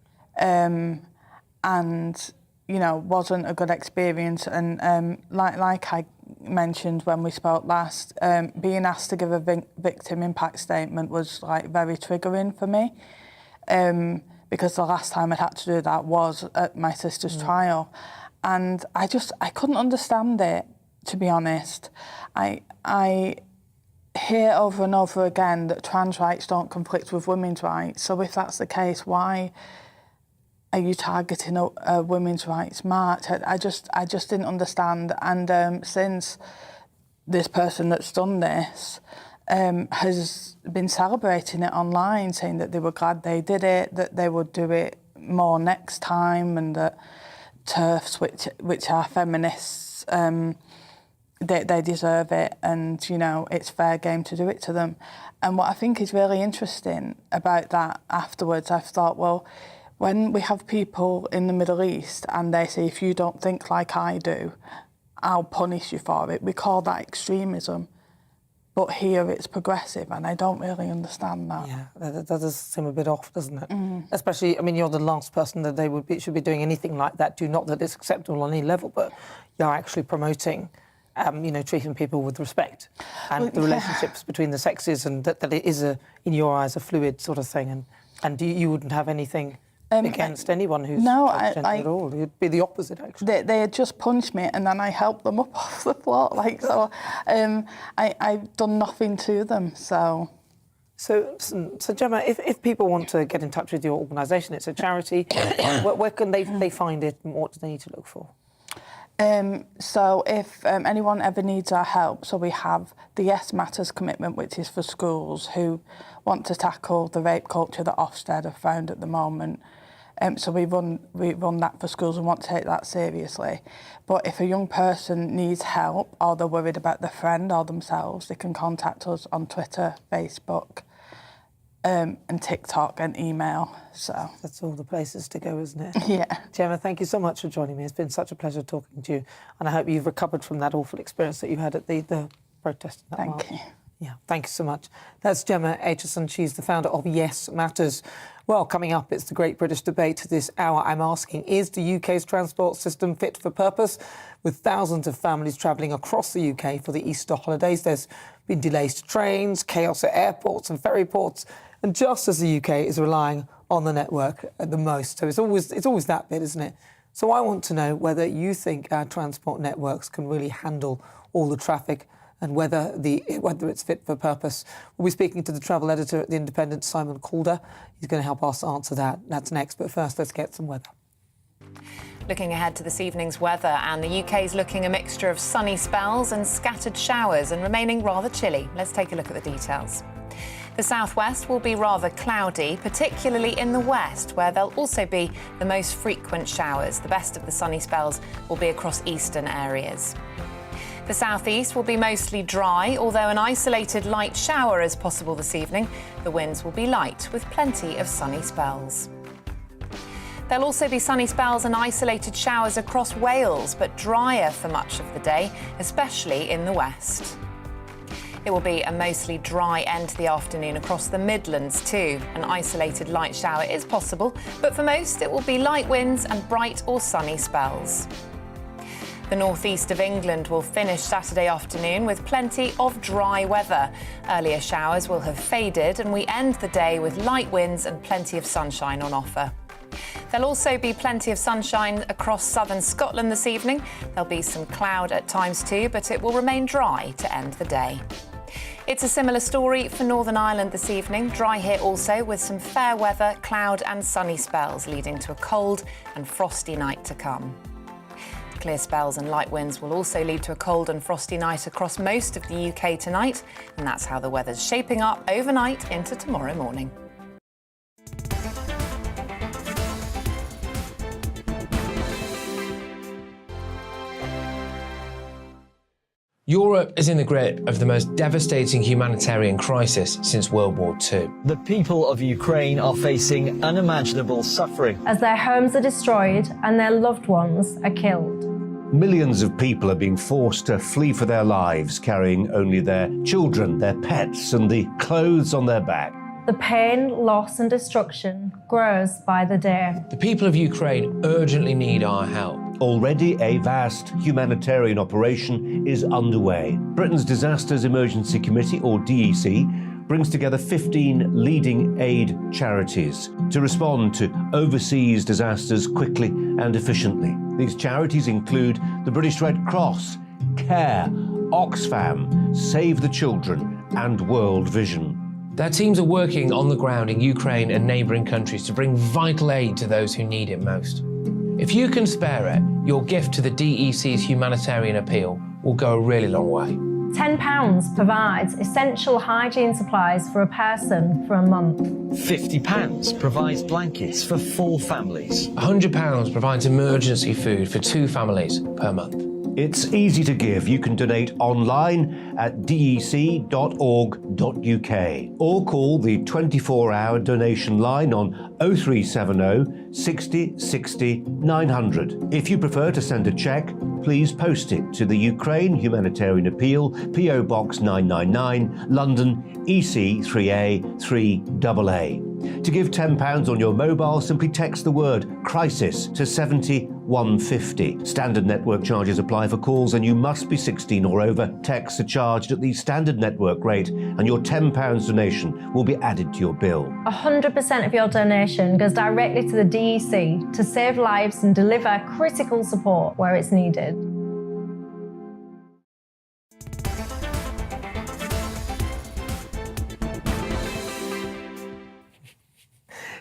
And, you know, wasn't a good experience. And like I mentioned when we spoke last, being asked to give a victim impact statement was, like, very triggering for me, because the last time I'd had to do that was at my sister's trial. And I couldn't understand it, to be honest. I hear over and over again that trans rights don't conflict with women's rights. So if that's the case, why are you targeting a women's rights march? I just didn't understand. And since this person that's done this has been celebrating it online, saying that they were glad they did it, that they would do it more next time, and that TERFs, which are feminists, they deserve it, and, you know, it's fair game to do it to them. And what I think is really interesting about that afterwards, I've thought, well, when we have people in the Middle East and they say, if you don't think like I do, I'll punish you for it, we call that extremism. But here it's progressive, and I don't really understand that. Yeah, that does seem a bit off, doesn't it? Especially, I mean, you're the last person that should be doing anything like that. Do not that it's acceptable on any level, but you're actually promoting, you know, treating people with respect and the relationships between the sexes, and that it is, in your eyes, a fluid sort of thing. And you wouldn't have anything against anyone who's transgender at all. You'd be the opposite, actually. They had just punched me, and then I helped them up off the floor. Like, so I've done nothing to them, so... So Gemma, if people want to get in touch with your organisation, it's a charity, where can they find it, and what do they need to look for? So if anyone ever needs our help, so we have the Yes Matters commitment, which is for schools who want to tackle the rape culture that Ofsted have found at the moment. So we run that for schools and want to take that seriously. But if a young person needs help, or they're worried about their friend or themselves, they can contact us on Twitter, Facebook, and TikTok and email. So that's all the places to go, isn't it? Yeah. Gemma, thank you so much for joining me. It's been such a pleasure talking to you, and I hope you've recovered from that awful experience that you had at the protest. Thank you. Yeah, thank you so much. That's Gemma Hsn. She's the founder of Yes Matters. Well, coming up, it's the Great British Debate this hour. I'm asking, is the UK's transport system fit for purpose? With thousands of families travelling across the UK for the Easter holidays, there's been delays to trains, chaos at airports and ferry ports, and just as the UK is relying on the network at the most. So it's always that bit, isn't it? So I want to know whether you think our transport networks can really handle all the traffic, and whether it's fit for purpose. We'll be speaking to the travel editor at The Independent, Simon Calder. He's going to help us answer that. That's next, but first let's get some weather. Looking ahead to this evening's weather, and the UK's looking a mixture of sunny spells and scattered showers and remaining rather chilly. Let's take a look at the details. The southwest will be rather cloudy, particularly in the west, where there'll also be the most frequent showers. The best of the sunny spells will be across eastern areas. The southeast will be mostly dry, although an isolated light shower is possible this evening. The winds will be light, with plenty of sunny spells. There'll also be sunny spells and isolated showers across Wales, but drier for much of the day, especially in the west. It will be a mostly dry end to the afternoon across the Midlands too. An isolated light shower is possible, but for most it will be light winds and bright or sunny spells. The northeast of England will finish Saturday afternoon with plenty of dry weather. Earlier showers will have faded and we end the day with light winds and plenty of sunshine on offer. There'll also be plenty of sunshine across southern Scotland this evening. There'll be some cloud at times too, but it will remain dry to end the day. It's a similar story for Northern Ireland this evening. Dry here also, with some fair weather, cloud and sunny spells, leading to a cold and frosty night to come. Clear spells and light winds will also lead to a cold and frosty night across most of the UK tonight, and that's how the weather's shaping up overnight into tomorrow morning. Europe is in the grip of the most devastating humanitarian crisis since World War II. The people of Ukraine are facing unimaginable suffering as their homes are destroyed and their loved ones are killed. Millions of people are being forced to flee for their lives, carrying only their children, their pets, and the clothes on their back. The pain, loss and destruction grows by the day. The people of Ukraine urgently need our help. Already a vast humanitarian operation is underway. Britain's Disasters Emergency Committee, or DEC, brings together 15 leading aid charities to respond to overseas disasters quickly and efficiently. These charities include the British Red Cross, CARE, Oxfam, Save the Children, and World Vision. Their teams are working on the ground in Ukraine and neighbouring countries to bring vital aid to those who need it most. If you can spare it, your gift to the DEC's humanitarian appeal will go a really long way. £10 provides essential hygiene supplies for a person for a month. £50 provides blankets for 4 families. £100 provides emergency food for 2 families per month. It's easy to give. You can donate online at dec.org.uk or call the 24-hour donation line on 0370 60 60 900. If you prefer to send a cheque, please post it to the Ukraine Humanitarian Appeal, PO Box 999, London, EC 3A 3AA. To give £10 on your mobile, simply text the word crisis to 70150. Standard network charges apply for calls and you must be 16 or over. Texts are charged at the standard network rate and your £10 donation will be added to your bill. 100% of your donation goes directly to the DEC to save lives and deliver critical support where it's needed.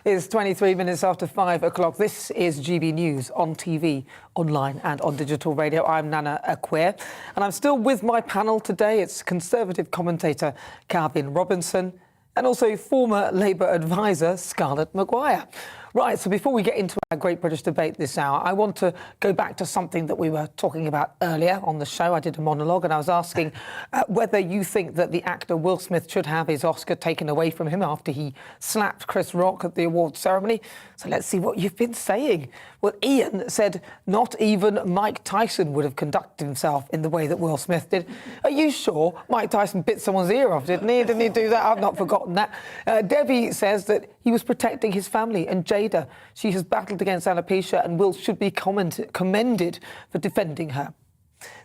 It's 23 minutes after 5 o'clock. This is GB News on TV, online and on digital radio. I'm Nana Akua, and I'm still with my panel today. It's Conservative commentator Calvin Robinson and also former Labour advisor Scarlett Maguire. Right, so before we get into our Great British Debate this hour, I want to go back to something that we were talking about earlier on the show. I did a monologue and I was asking whether you think that the actor Will Smith should have his Oscar taken away from him after he slapped Chris Rock at the awards ceremony. So let's see what you've been saying. Well, Ian said not even Mike Tyson would have conducted himself in the way that Will Smith did. Are you sure Mike Tyson bit someone's ear off, didn't he? Didn't he do that? I've not forgotten that. Debbie says that he was protecting his family, and Jada, she has battled against alopecia and Will should be commended for defending her.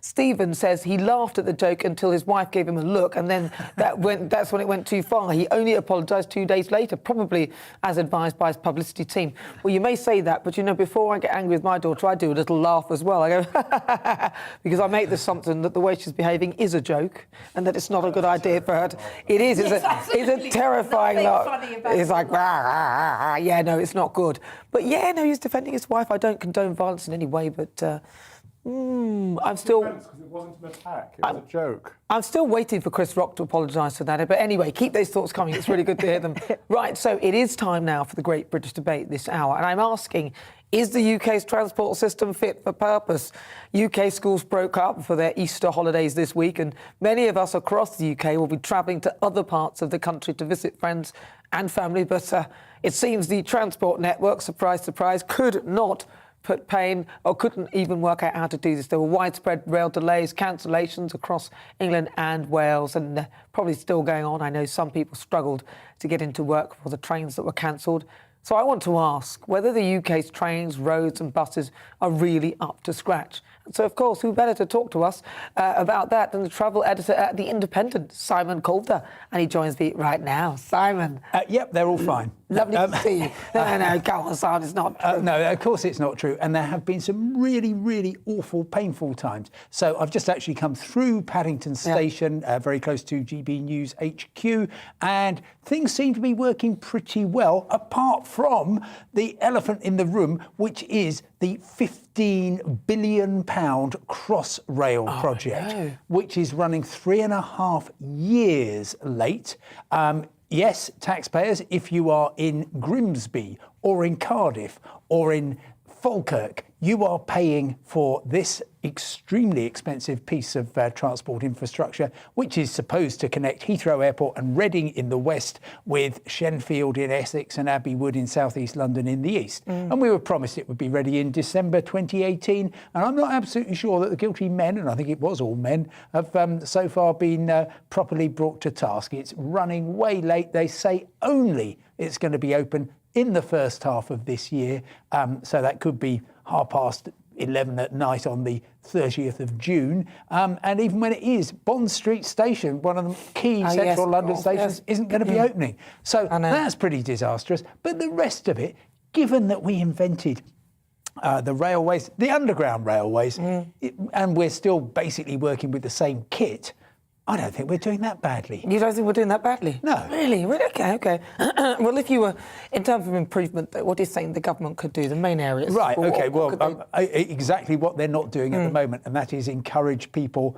Stephen says he laughed at the joke until his wife gave him a look, and then that's when it went too far. He only apologised 2 days later, probably as advised by his publicity team. Well, you may say that, but, you know, before I get angry with my daughter, I do a little laugh as well. I go, because I make the assumption that the way she's behaving is a joke and that it's not a good idea for her to... It is. It's a terrifying laugh. It's like, yeah, no, it's not good. But, yeah, no, he's defending his wife. I don't condone violence in any way, but... I'm still... Because it wasn't an attack, it was a joke. I'm still waiting for Chris Rock to apologise for that. But anyway, keep those thoughts coming. It's really good to hear them. Right, so it is time now for the Great British Debate this hour. And I'm asking, is the UK's transport system fit for purpose? UK schools broke up for their Easter holidays this week, and many of us across the UK will be travelling to other parts of the country to visit friends and family. But it seems the transport network, surprise, surprise, could not couldn't even work out how to do this. There were widespread rail delays, cancellations across England and Wales, and they're probably still going on. I know some people struggled to get into work for the trains that were cancelled. So I want to ask whether the UK's trains, roads and buses are really up to scratch. And so, of course, who better to talk to us about that than the travel editor at The Independent, Simon Calder. And he joins me right now. Simon. Yep, they're all fine. Lovely to see you. No, go on, Simon, it's not true. No, of course it's not true. And there have been some really, really awful, painful times. So I've just actually come through Paddington Station, very close to GBNews HQ, and things seem to be working pretty well, apart from the elephant in the room, which is the £15 billion Crossrail project, which is running 3.5 years late. Yes, taxpayers, if you are in Grimsby or in Cardiff or in Falkirk, you are paying for this extremely expensive piece of transport infrastructure, which is supposed to connect Heathrow Airport and Reading in the west with Shenfield in Essex and Abbey Wood in southeast London in the east. And we were promised it would be ready in December 2018. And I'm not absolutely sure that the guilty men, and I think it was all men, have so far been properly brought to task. It's running way late. They say only it's going to be open in the first half of this year. So that could be 11:30 at night on the 30th of June. And even when it is, Bond Street Station, one of the key central London stations, isn't going to be opening. So that's pretty disastrous. But the rest of it, given that we invented the railways, the underground railways, and we're still basically working with the same kit, I don't think we're doing that badly. You don't think we're doing that badly? No. Really? Okay. Well, if you were, in terms of improvement, what do you think the government could do, the main areas? Right, OK, exactly what they're not doing at the moment, and that is encourage people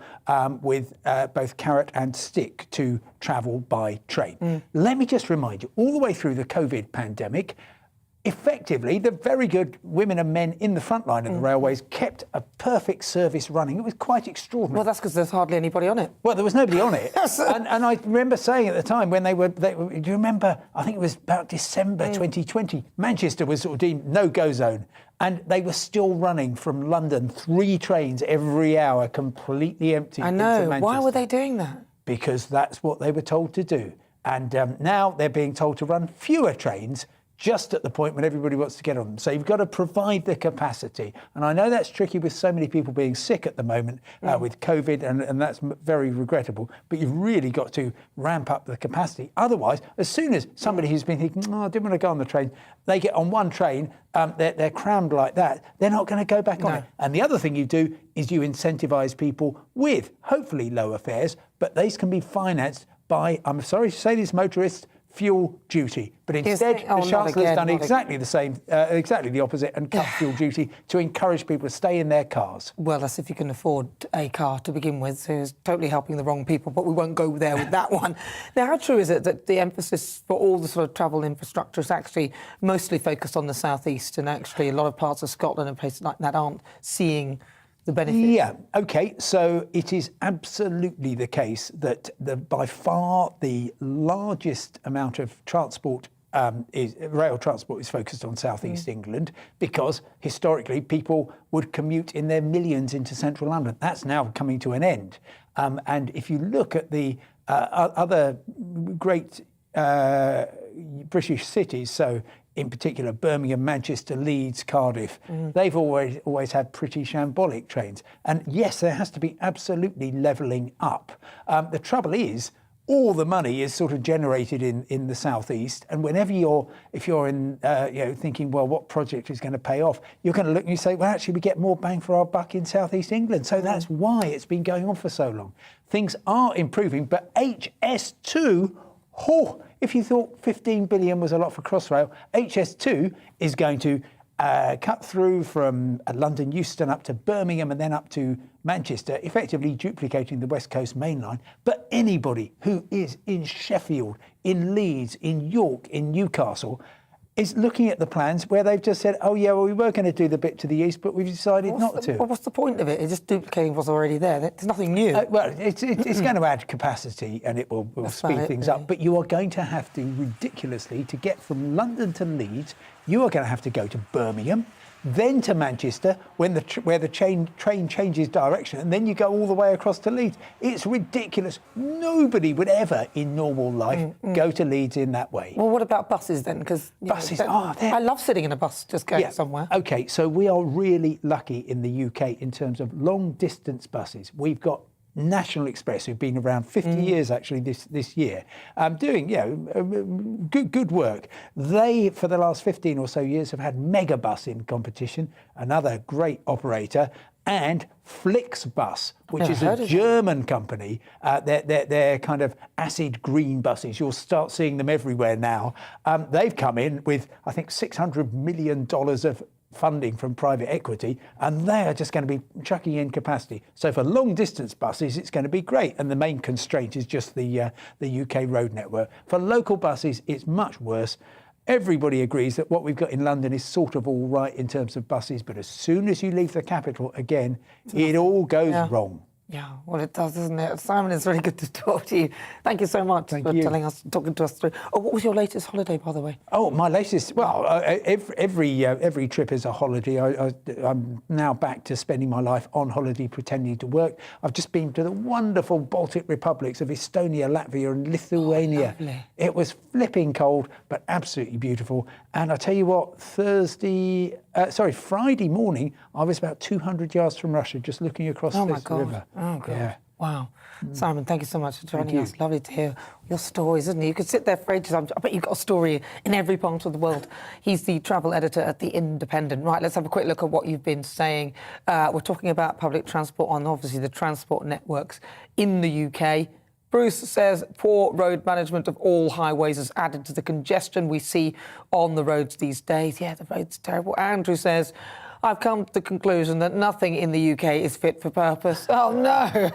with both carrot and stick to travel by train. Let me just remind you, all the way through the COVID pandemic, effectively, the very good women and men in the front line of the railways kept a perfect service running. It was quite extraordinary. Well, that's because there's hardly anybody on it. Well, there was nobody on it. and I remember saying at the time when they were, do you remember, I think it was about December 2020, Manchester was sort of deemed no-go zone. And they were still running from London 3 trains every hour, completely empty. I know. Why were they doing that? Because that's what they were told to do. And now they're being told to run fewer trains just at the point when everybody wants to get on them. So you've got to provide the capacity. And I know that's tricky with so many people being sick at the moment with COVID, and that's very regrettable. But you've really got to ramp up the capacity. Otherwise, as soon as somebody who's been thinking, I didn't want to go on the train, they get on one train, they're crammed like that, they're not going to go back on it. And the other thing you do is you incentivise people with, hopefully, lower fares, but these can be financed by, I'm sorry to say this, motorists, fuel duty. But instead, the Chancellor's done exactly the same, exactly the opposite, and cut fuel duty to encourage people to stay in their cars. Well, that's if you can afford a car to begin with, so it's totally helping the wrong people, but we won't go there with that one. Now, how true is it that the emphasis for all the sort of travel infrastructure is actually mostly focused on the southeast, and actually a lot of parts of Scotland and places like that aren't seeing the benefit? Yeah, OK, so it is absolutely the case that by far the largest amount of transport rail transport is focused on southeast England, because historically people would commute in their millions into central London. That's now coming to an end. And if you look at the other great British cities, so in particular Birmingham, Manchester, Leeds, Cardiff, they've always had pretty shambolic trains. And yes, there has to be absolutely levelling up. The trouble is, all the money is sort of generated in the southeast, and whenever if you're in thinking, well, what project is going to pay off, you're going to look and you say, well, actually we get more bang for our buck in southeast England. So that's why it's been going on for so long. Things are improving, but HS2, if you thought 15 billion was a lot for Crossrail, HS2 is going to cut through from London Euston up to Birmingham and then up to Manchester, effectively duplicating the West Coast main line. But anybody who is in Sheffield, in Leeds, in York, in Newcastle, is looking at the plans where they've just said, oh yeah, well, we were going to do the bit to the east, but we've decided not to. Well, what's the point of it? It's just duplicating what's already there. There's nothing new. Well, it's going to add capacity and it will speed things up. But you are going to have to, ridiculously, to get from London to Leeds, you are going to have to go to Birmingham, then to Manchester, where the train changes direction, and then you go all the way across to Leeds. It's ridiculous. Nobody would ever, in normal life, go to Leeds in that way. Well, what about buses then? Because buses, I love sitting in a bus just going somewhere. OK, so we are really lucky in the UK in terms of long-distance buses. We've got National Express, who've been around 50 years actually this year, doing good work. They, for the last 15 or so years, have had Megabus in competition, another great operator, and Flixbus, which is a German company. They're kind of acid green buses. You'll start seeing them everywhere now. They've come in with, I think, $600 million of funding from private equity, and they are just going to be chucking in capacity. So for long distance buses, it's going to be great, and the main constraint is just the UK road network. For local buses, it's much worse. Everybody agrees that what we've got in London is sort of all right in terms of buses, but as soon as you leave the capital again, it all goes wrong. Yeah, well, it does, doesn't it? Simon, it's really good to talk to you. Thank you so much for talking to us through. Oh, what was your latest holiday, by the way? Oh, my latest, well, every trip is a holiday. I'm now back to spending my life on holiday, pretending to work. I've just been to the wonderful Baltic republics of Estonia, Latvia and Lithuania. Oh, lovely. It was flipping cold, but absolutely beautiful. And I tell you what, Friday morning, I was about 200 yards from Russia, just looking across this river. Oh, God. Yeah. Wow. Simon, thank you so much for joining us. Lovely to hear your stories, isn't it? You could sit there for ages. I bet you've got a story in every part of the world. He's the travel editor at The Independent. Right, let's have a quick look at what you've been saying. We're talking about public transport on, obviously, the transport networks in the UK. Bruce says poor road management of all highways has added to the congestion we see on the roads these days. Yeah, the road's terrible. Andrew says, I've come to the conclusion that nothing in the UK is fit for purpose. Oh, no.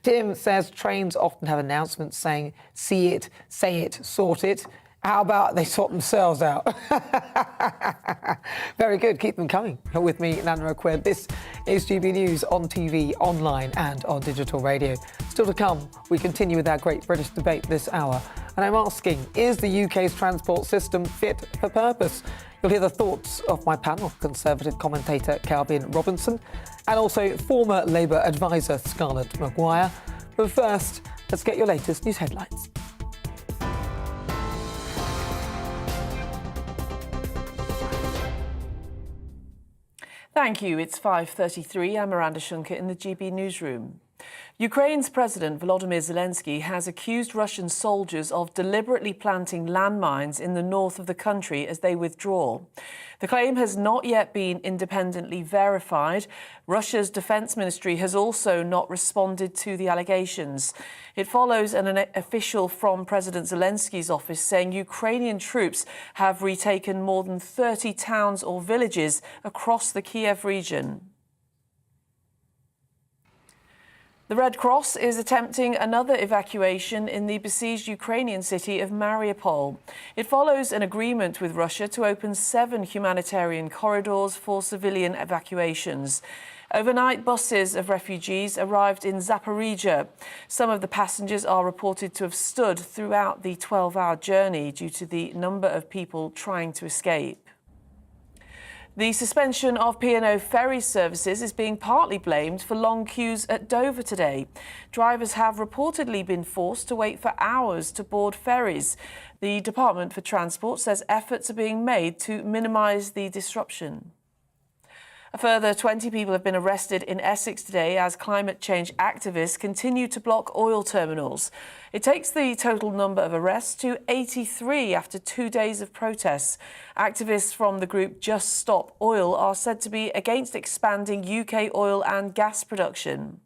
Tim says trains often have announcements saying, see it, say it, sort it. How about they sort themselves out? Very good. Keep them coming. You're with me, Nana Akua. This is GB News on TV, online and on digital radio. Still to come, we continue with our Great British Debate this hour. And I'm asking, is the UK's transport system fit for purpose? You'll hear the thoughts of my panel, Conservative commentator Calvin Robinson, and also former Labour advisor Scarlett Maguire. But first, let's get your latest news headlines. Thank you. It's 5:33. I'm Miranda Shunker in the GB newsroom. Ukraine's President Volodymyr Zelensky has accused Russian soldiers of deliberately planting landmines in the north of the country as they withdraw. The claim has not yet been independently verified. Russia's defense ministry has also not responded to the allegations. It follows an official from President Zelensky's office saying Ukrainian troops have retaken more than 30 towns or villages across the Kiev region. The Red Cross is attempting another evacuation in the besieged Ukrainian city of Mariupol. It follows an agreement with Russia to open 7 humanitarian corridors for civilian evacuations. Overnight buses of refugees arrived in Zaporizhia. Some of the passengers are reported to have stood throughout the 12-hour journey due to the number of people trying to escape. The suspension of P&O ferry services is being partly blamed for long queues at Dover today. Drivers have reportedly been forced to wait for hours to board ferries. The Department for Transport says efforts are being made to minimise the disruption. A further 20 people have been arrested in Essex today as climate change activists continue to block oil terminals. It takes the total number of arrests to 83 after 2 days of protests. Activists from the group Just Stop Oil are said to be against expanding UK oil and gas production.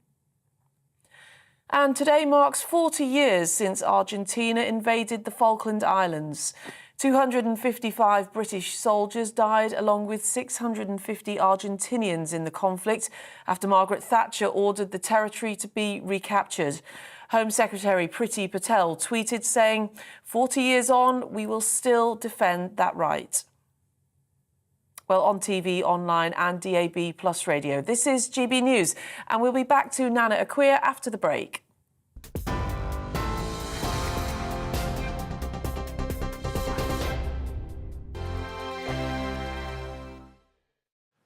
And today marks 40 years since Argentina invaded the Falkland Islands. 255 British soldiers died along with 650 Argentinians in the conflict after Margaret Thatcher ordered the territory to be recaptured. Home Secretary Priti Patel tweeted saying, "40 years on, we will still defend that right." Well, on TV, online and DAB Plus radio. This is GB News, and we'll be back to Nana Akua after the break.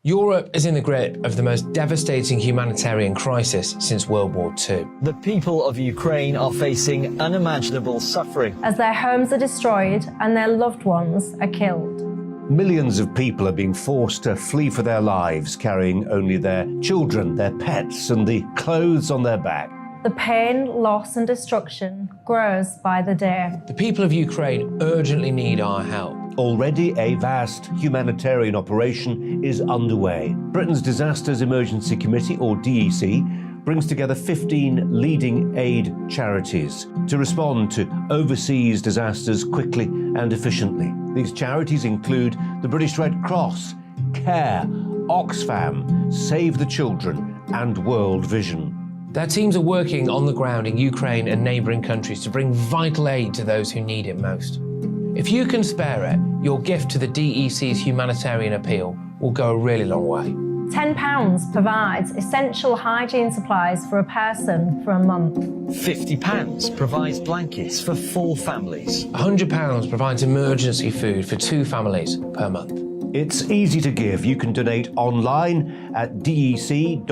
Europe is in the grip of the most devastating humanitarian crisis since World War II. The people of Ukraine are facing unimaginable suffering as their homes are destroyed and their loved ones are killed. Millions of people are being forced to flee for their lives, carrying only their children, their pets, and the clothes on their back. The pain, loss and destruction grows by the day. The people of Ukraine urgently need our help. Already a vast humanitarian operation is underway. Britain's Disasters Emergency Committee, or DEC, brings together 15 leading aid charities to respond to overseas disasters quickly and efficiently. These charities include the British Red Cross, CARE, Oxfam, Save the Children and World Vision. Their teams are working on the ground in Ukraine and neighbouring countries to bring vital aid to those who need it most. If you can spare it, your gift to the DEC's humanitarian appeal will go a really long way. £10 provides essential hygiene supplies for a person for a month. £50 provides blankets for 4 families. £100 provides emergency food for 2 families per month. It's easy to give. You can donate online at dec.org.uk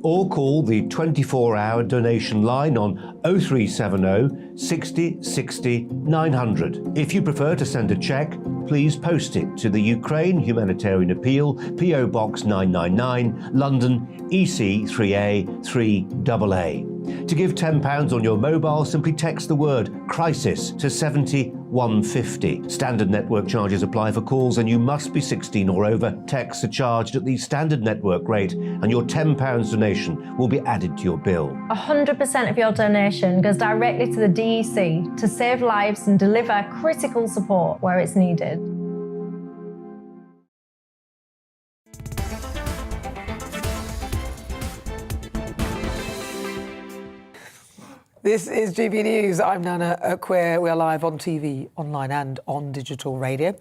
or call the 24-hour donation line on 0370 60 60 900. If you prefer to send a cheque, please post it to the Ukraine Humanitarian Appeal, PO Box 999, London, EC 3A 3AA. To give £10 on your mobile, simply text the word crisis to 70150. Standard network charges apply for calls and you must be 16 or over. Texts are charged at the standard network rate and your £10 donation will be added to your bill. 100% of your donation goes directly to the DEC to save lives and deliver critical support where it's needed. This is GB News. I'm Nana Akua. We are live on TV, online and on digital radio.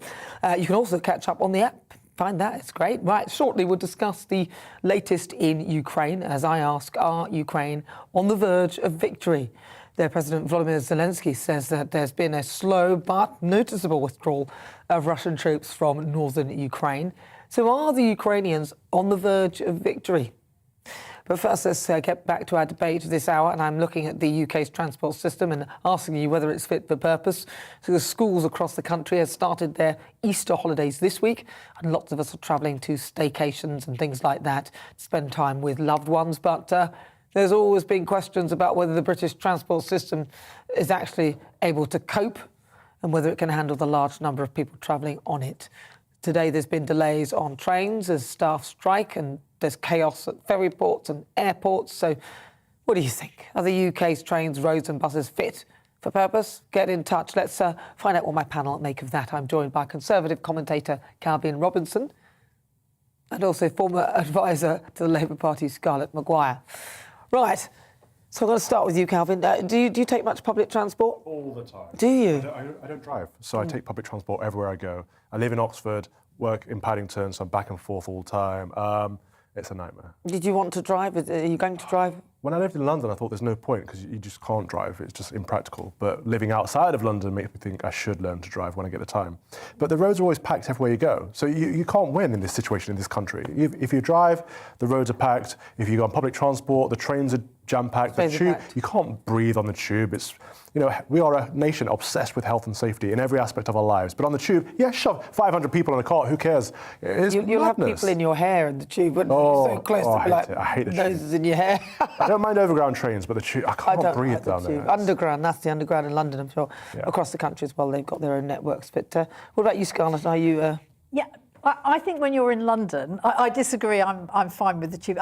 You can also catch up on the app. Find that, it's great. Right, shortly we'll discuss the latest in Ukraine as I ask, are Ukraine on the verge of victory? Their President Volodymyr Zelensky says that there's been a slow but noticeable withdrawal of Russian troops from northern Ukraine. So are the Ukrainians on the verge of victory? But first, let's get back to our debate this hour, and I'm looking at the UK's transport system and asking you whether it's fit for purpose. So the schools across the country have started their Easter holidays this week, and lots of us are travelling to staycations and things like that to spend time with loved ones. But there's always been questions about whether the British transport system is actually able to cope and whether it can handle the large number of people travelling on it. Today, there's been delays on trains as staff strike, and there's chaos at ferry ports and airports. So what do you think? Are the UK's trains, roads and buses fit for purpose? Get in touch. Let's find out what my panel make of that. I'm joined by Conservative commentator Calvin Robinson and also former advisor to the Labour Party, Scarlett Maguire. Right. So I'm going to start with you, Calvin. Do you take much public transport? All the time. Do you? I don't drive, so I take public transport everywhere I go. I live in Oxford, work in Paddington, so I'm back and forth all the time. It's a nightmare. Did you want to drive? Are you going to drive? When I lived in London, I thought there's no point because you just can't drive. It's just impractical. But living outside of London makes me think I should learn to drive when I get the time. But the roads are always packed everywhere you go. So you can't win in this situation in this country. If you drive, the roads are packed. If you go on public transport, the trains are jam-packed. The tube, you can't breathe on the tube. It's, we are a nation obsessed with health and safety in every aspect of our lives. But on the tube, shove 500 people in a car. Who cares? You'll have people in your hair in the tube, wouldn't you? So close to I hate the noses tube. In your hair. I don't mind overground trains, but the tube, I can't breathe down there. Underground, that's the underground in London, I'm sure. Yeah. Across the country as well, they've got their own networks. But what about you, Scarlett? Are you... Yeah, I think when you're in London, I disagree. I'm fine with the tube.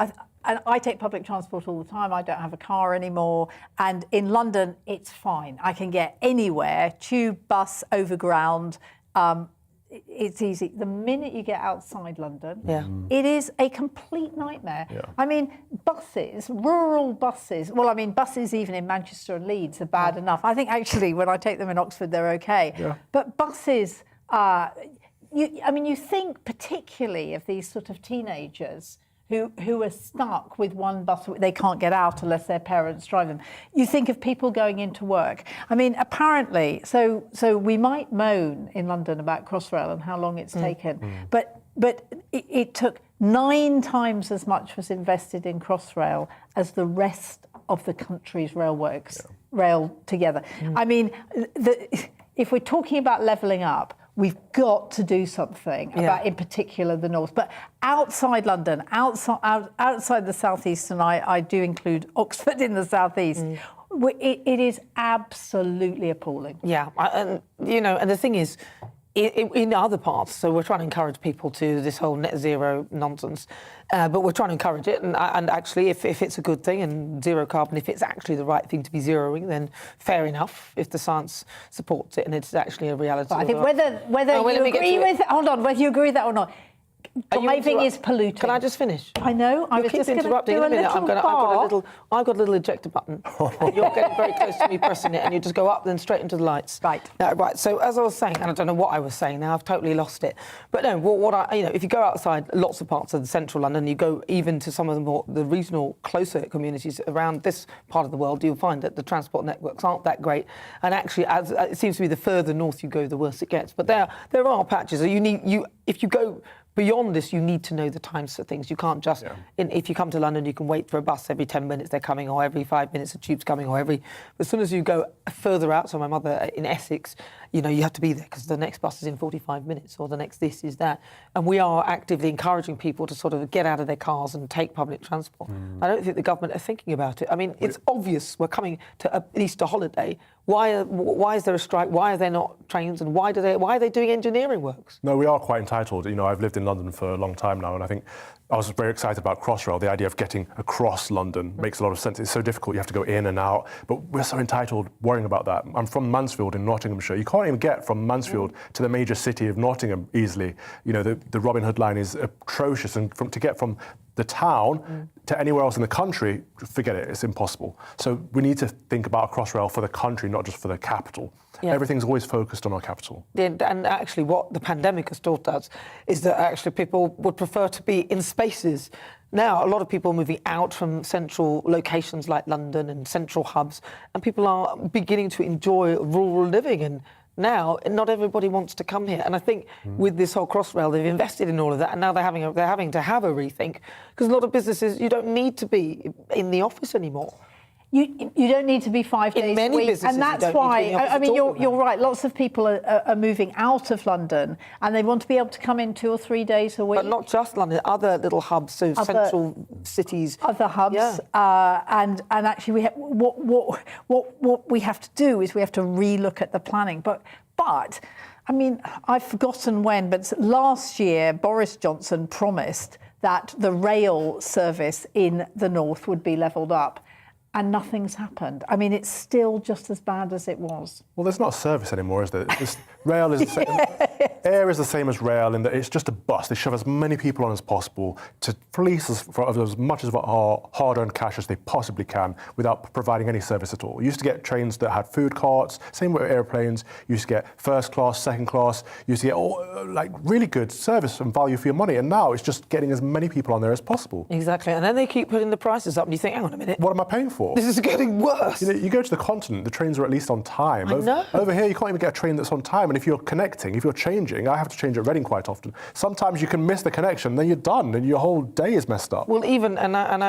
And I take public transport all the time. I don't have a car anymore. And in London, it's fine. I can get anywhere, tube, bus, overground. It's easy. The minute you get outside London, it is a complete nightmare. Yeah. I mean, buses, rural buses, buses even in Manchester and Leeds are bad enough. I think actually when I take them in Oxford, they're okay. Yeah. But buses, you think particularly of these sort of teenagers who are stuck with one bus. They can't get out unless their parents drive them. You think of people going into work. I mean, apparently, so we might moan in London about Crossrail and how long it's taken, but it took 9 times as much was invested in Crossrail as the rest of the country's rail together. I mean, if we're talking about levelling up, we've got to do something about, in particular, the north. But outside London, outside the southeast, and I do include Oxford in the southeast, it is absolutely appalling. Yeah, and the thing is, in other parts, so we're trying to encourage people to this whole net zero nonsense, but we're trying to encourage it, and actually if it's a good thing and zero carbon, if it's actually the right thing to be zeroing, then fair enough, if the science supports it and it's actually a reality. But I think whether you agree with whether you agree with that or not, driving is polluting. Can I just finish? I know. I was just interrupting in a minute. I've got a little ejector button. And you're getting very close to me pressing it, and you just go up then straight into the lights. Right. Right. So as I was saying, and I don't know what I was saying now. I've totally lost it. But no, if you go outside lots of parts of the central London, you go even to some of the regional closer communities around this part of the world, you'll find that the transport networks aren't that great. And actually, as it seems to be the further north you go, the worse it gets. But there are patches. If you go beyond this, you need to know the times for things. You can't just, if you come to London, you can wait for a bus every 10 minutes they're coming, or every 5 minutes a tube's coming, or as soon as you go further out, so my mother in Essex, you have to be there because the next bus is in 45 minutes, or the next this is that. And we are actively encouraging people to sort of get out of their cars and take public transport. I don't think the government are thinking about it. I mean, it's obvious we're coming to an Easter holiday. Why is there a strike? Why are there not trains? And why are they doing engineering works? No, we are quite entitled. I've lived in London for a long time now, and I think I was very excited about Crossrail. The idea of getting across London makes a lot of sense. It's so difficult. You have to go in and out, but we're so entitled worrying about that. I'm from Mansfield in Nottinghamshire. You can't even get from Mansfield to the major city of Nottingham easily. The Robin Hood line is atrocious, and to get from the town to anywhere else in the country, forget it, it's impossible. So we need to think about a Crossrail for the country, not just for the capital. Yeah. Everything's always focused on our capital. And actually what the pandemic has taught us is that actually people would prefer to be in spaces. Now, a lot of people are moving out from central locations like London and central hubs, and people are beginning to enjoy rural living. And now, not everybody wants to come here. And I think with this whole Crossrail, they've invested in all of that, and now they're having to have a rethink, because a lot of businesses, you don't need to be in the office anymore. You don't need to be 5 days a week, and that's why. I mean, you're right. Lots of people are moving out of London, and they want to be able to come in 2 or 3 days a week. But not just London, other little hubs, so central cities, other hubs, and actually, we have, what we have to do is we have to relook at the planning. But I mean, I've forgotten when, but last year Boris Johnson promised that the rail service in the north would be levelled up. And nothing's happened. I mean, it's still just as bad as it was. Well, there's not a service anymore, is there? Rail is Air is the same as rail in that it's just a bus. They shove as many people on as possible to fleece us for as much of our hard-earned cash as they possibly can without providing any service at all. You used to get trains that had food carts, same with airplanes. You used to get first class, second class. You used to get really good service and value for your money. And now it's just getting as many people on there as possible. Exactly. And then they keep putting the prices up and you think, hang on a minute. What am I paying for? This is getting worse. You go to the continent, the trains are at least on time. I know. Over here, you can't even get a train that's on time. And if you're connecting, if you're changing, I have to change at Reading quite often. Sometimes you can miss the connection, then you're done, and your whole day is messed up. Well, even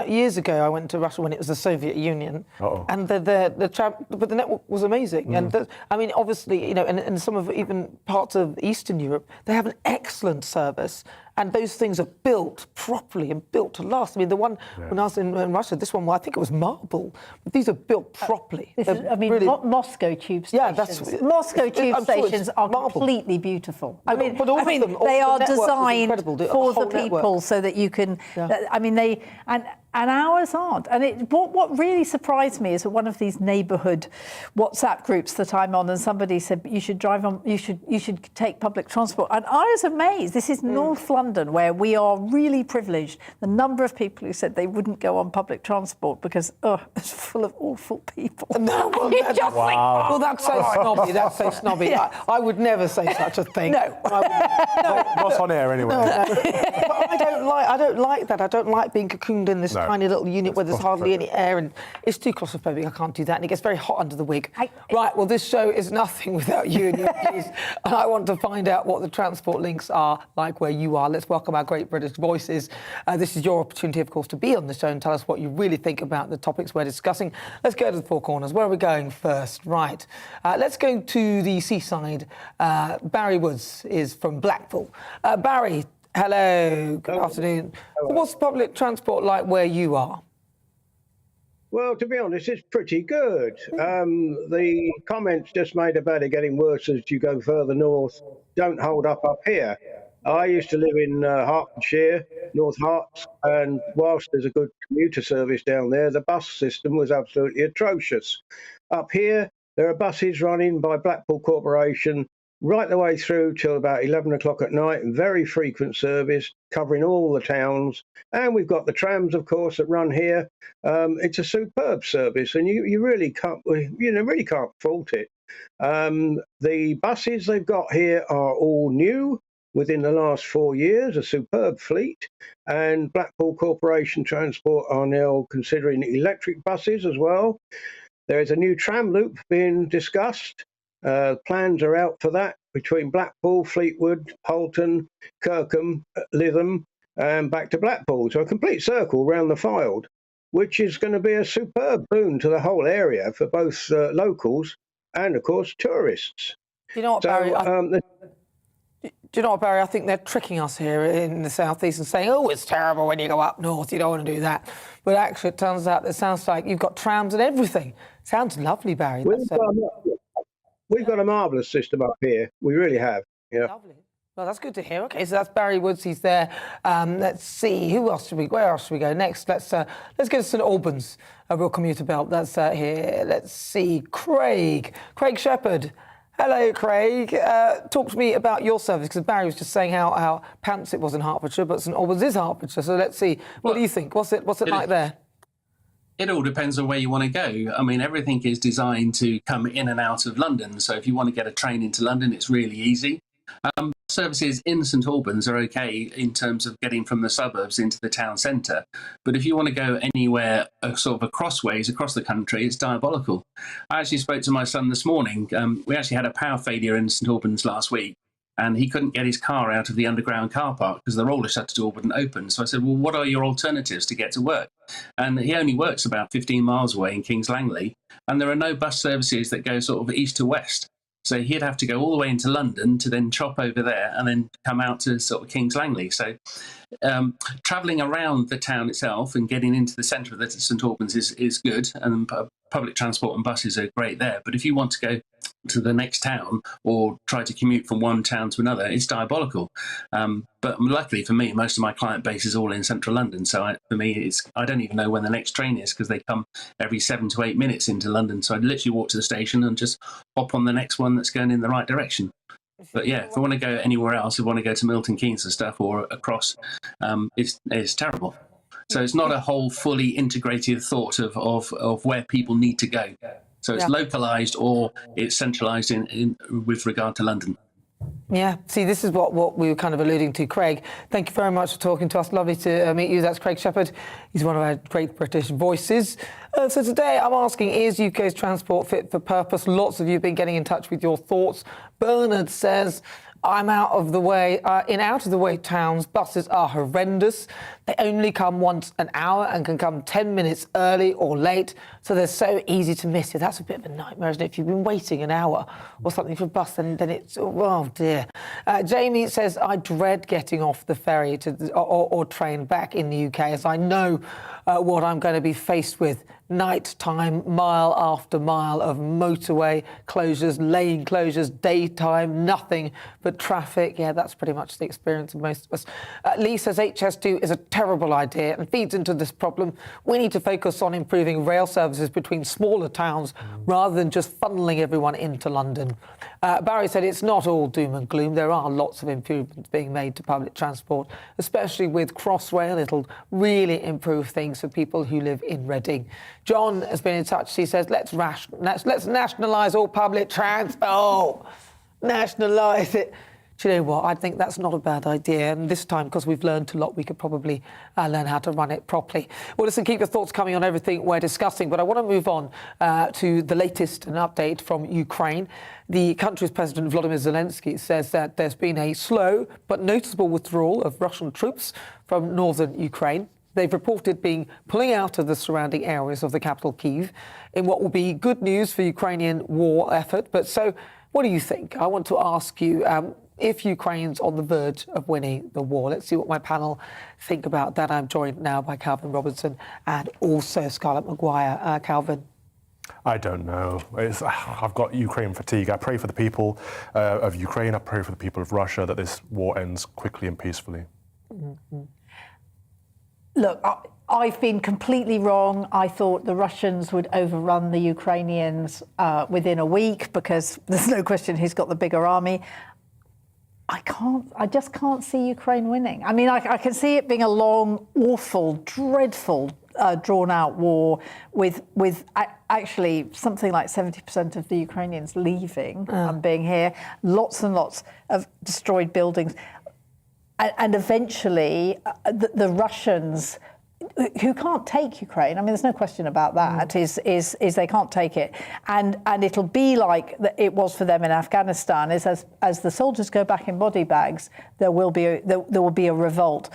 years ago, I went to Russia when it was the Soviet Union, and but the network was amazing. And I mean, obviously, in some of even parts of Eastern Europe, they have an excellent service. And those things are built properly and built to last. I mean, the one when I was in Russia, this one, I think it was marble. But these are built properly. Moscow tube stations. Yeah, that's Moscow tube stations are completely beautiful. I mean, they are designed for the people so that you can. I mean, and ours aren't. And what really surprised me is that one of these neighbourhood WhatsApp groups that I'm on, and somebody said you should drive on, you should take public transport. And I was amazed. This is North London, where we are really privileged. The number of people who said they wouldn't go on public transport because it's full of awful people. No, well, that's so snobby. That's so snobby. Yes. I would never say such a thing. No, not on air anyway. No. But I don't like that. I don't like being cocooned in this tiny little unit where there's hardly any air, and it's too claustrophobic. I can't do that, and it gets very hot under the wig. Right, well, this show is nothing without you and your views, and I want to find out what the transport links are like where you are. Let's welcome our great British voices. This is your opportunity, of course, to be on the show and tell us what you really think about the topics we're discussing. Let's go to the Four Corners. Where are we going first? Right, let's go to the seaside. Barry Woods is from Blackpool. Barry, hello, good afternoon. Hello. What's public transport like where you are? Well, to be honest, it's pretty good. The comments just made about it getting worse as you go further north don't hold up here. I used to live in Hertfordshire, North Herts, and whilst there's a good commuter service down there, the bus system was absolutely atrocious. Up here, there are buses running by Blackpool Corporation right the way through till about 11 o'clock at night, very frequent service covering all the towns. And we've got the trams, of course, that run here. It's a superb service, and you really can't, really can't fault it. The buses they've got here are all new within the last 4 years, a superb fleet. And Blackpool Corporation Transport are now considering electric buses as well. There is a new tram loop being discussed. Plans are out for that between Blackpool, Fleetwood, Holton, Kirkham, Lytham, and back to Blackpool. So a complete circle round the Fylde, which is going to be a superb boon to the whole area for both locals and, of course, tourists. You know what, Barry? Do you know what, Barry? I think they're tricking us here in the southeast and saying, oh, it's terrible when you go up north, you don't want to do that. But actually, it turns out it sounds like you've got trams and everything. Sounds lovely, Barry. We've got a marvellous system up here. We really have. Yeah. Lovely. Well, that's good to hear. OK, so that's Barry Woods. He's there. Let's see. Where else should we go next? Let's go to St Albans, a real commuter belt. That's here. Let's see. Craig Shepherd. Hello, Craig. Talk to me about your service, because Barry was just saying how pants it was in Hertfordshire, but St Albans is Hertfordshire. So let's see. What do you think? What's it like there? It all depends on where you want to go. I mean, everything is designed to come in and out of London. So if you want to get a train into London, it's really easy. Services in St Albans are okay in terms of getting from the suburbs into the town centre. But if you want to go anywhere sort of crossways across the country, it's diabolical. I actually spoke to my son this morning. We actually had a power failure in St Albans last week, and he couldn't get his car out of the underground car park because the roller shutter door wouldn't open. So I said, well, what are your alternatives to get to work? And he only works about 15 miles away in Kings Langley, and there are no bus services that go sort of east to west. So he'd have to go all the way into London to then chop over there and then come out to sort of Kings Langley. So travelling around the town itself and getting into the centre of the St Albans is good, and public transport and buses are great there. But if you want to go to the next town or try to commute from one town to another, it's diabolical. But luckily for me, most of my client base is all in central London. So for me, I don't even know when the next train is, because they come every 7 to 8 minutes into London. So I literally walk to the station and just hop on the next one that's going in the right direction. But yeah, if I want to go anywhere else, if I want to go to Milton Keynes and stuff or across, it's terrible. So it's not a whole fully integrated thought of where people need to go. So it's localised or it's centralised in with regard to London. Yeah, see, this is what we were kind of alluding to. Craig, thank you very much for talking to us. Lovely to meet you. That's Craig Shepherd. He's one of our great British voices. So today I'm asking, is UK's transport fit for purpose? Lots of you have been getting in touch with your thoughts. Bernard says, I'm out of the way. In out-of-the-way towns, buses are horrendous. They only come once an hour and can come 10 minutes early or late, so they're so easy to miss. That's a bit of a nightmare, isn't it? If you've been waiting an hour or something for a bus, then it's, oh dear. Jamie says, I dread getting off the ferry or train back in the UK, as I know what I'm going to be faced with. Night-time, mile after mile of motorway closures, lane closures, daytime, nothing but traffic. Yeah, that's pretty much the experience of most of us. Lee says HS2 is a terrible idea and feeds into this problem. We need to focus on improving rail services between smaller towns rather than just funneling everyone into London. Barry said it's not all doom and gloom. There are lots of improvements being made to public transport, especially with Crossrail. It'll really improve things for people who live in Reading. John has been in touch. He says, let's nationalise all public transport. Nationalise it. Do you know what? I think that's not a bad idea. And this time, because we've learned a lot, we could probably learn how to run it properly. Well, listen, keep your thoughts coming on everything we're discussing. But I want to move on to the latest, an update from Ukraine. The country's President Volodymyr Zelensky says that there's been a slow but noticeable withdrawal of Russian troops from northern Ukraine. They've reported pulling out of the surrounding areas of the capital, Kyiv, in what will be good news for Ukrainian war effort. But so, what do you think? I want to ask you if Ukraine's on the verge of winning the war. Let's see what my panel think about that. I'm joined now by Calvin Robertson and also Scarlett Maguire. Calvin? I don't know. I've got Ukraine fatigue. I pray for the people of Ukraine. I pray for the people of Russia that this war ends quickly and peacefully. Mm-hmm. Look, I've been completely wrong. I thought the Russians would overrun the Ukrainians within a week because there's no question who's got the bigger army. I just can't see Ukraine winning. I mean, I can see it being a long, awful, dreadful, drawn-out war with actually something like 70% of the Ukrainians leaving and being here, lots and lots of destroyed buildings. And eventually, the Russians, who can't take Ukraine, I mean, there's no question about that, is they can't take it. And it'll be like it was for them in Afghanistan, is as the soldiers go back in body bags, there will be a revolt.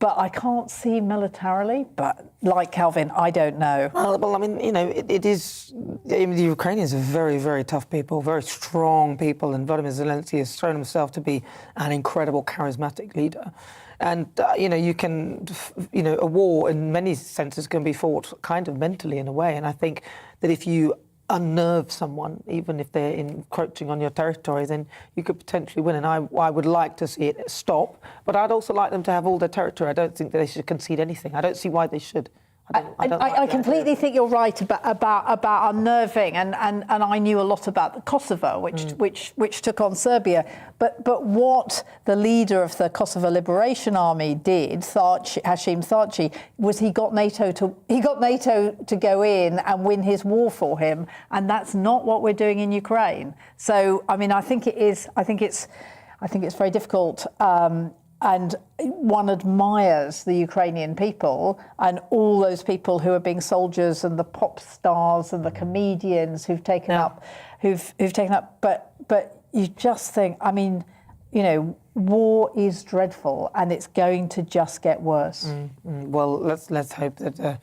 But I can't see militarily. But like Calvin, I don't know. Well, I mean, you know, it is. I mean, the Ukrainians are very, very tough people, very strong people, and Volodymyr Zelensky has shown himself to be an incredible, charismatic leader. And you know, a war in many senses can be fought kind of mentally in a way. And I think that if you unnerve someone, even if they're encroaching on your territory, then you could potentially win. And I would like to see it stop, but I'd also like them to have all their territory. I don't think that they should concede anything. I don't see why they should. I completely think you're right about unnerving, and I knew a lot about Kosovo, which took on Serbia. But what the leader of the Kosovo Liberation Army did, Hashim Thaçi, was he got NATO to go in and win his war for him, and that's not what we're doing in Ukraine. So I mean, I think it's very difficult. And one admires the Ukrainian people and all those people who are being soldiers and the pop stars and the comedians who've taken up. But you just think, I mean, you know, war is dreadful and it's going to just get worse. Well, let's hope that.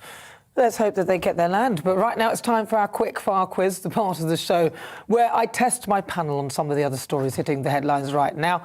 Let's hope that they get their land. But right now it's time for our quick fire quiz, the part of the show where I test my panel on some of the other stories hitting the headlines right now.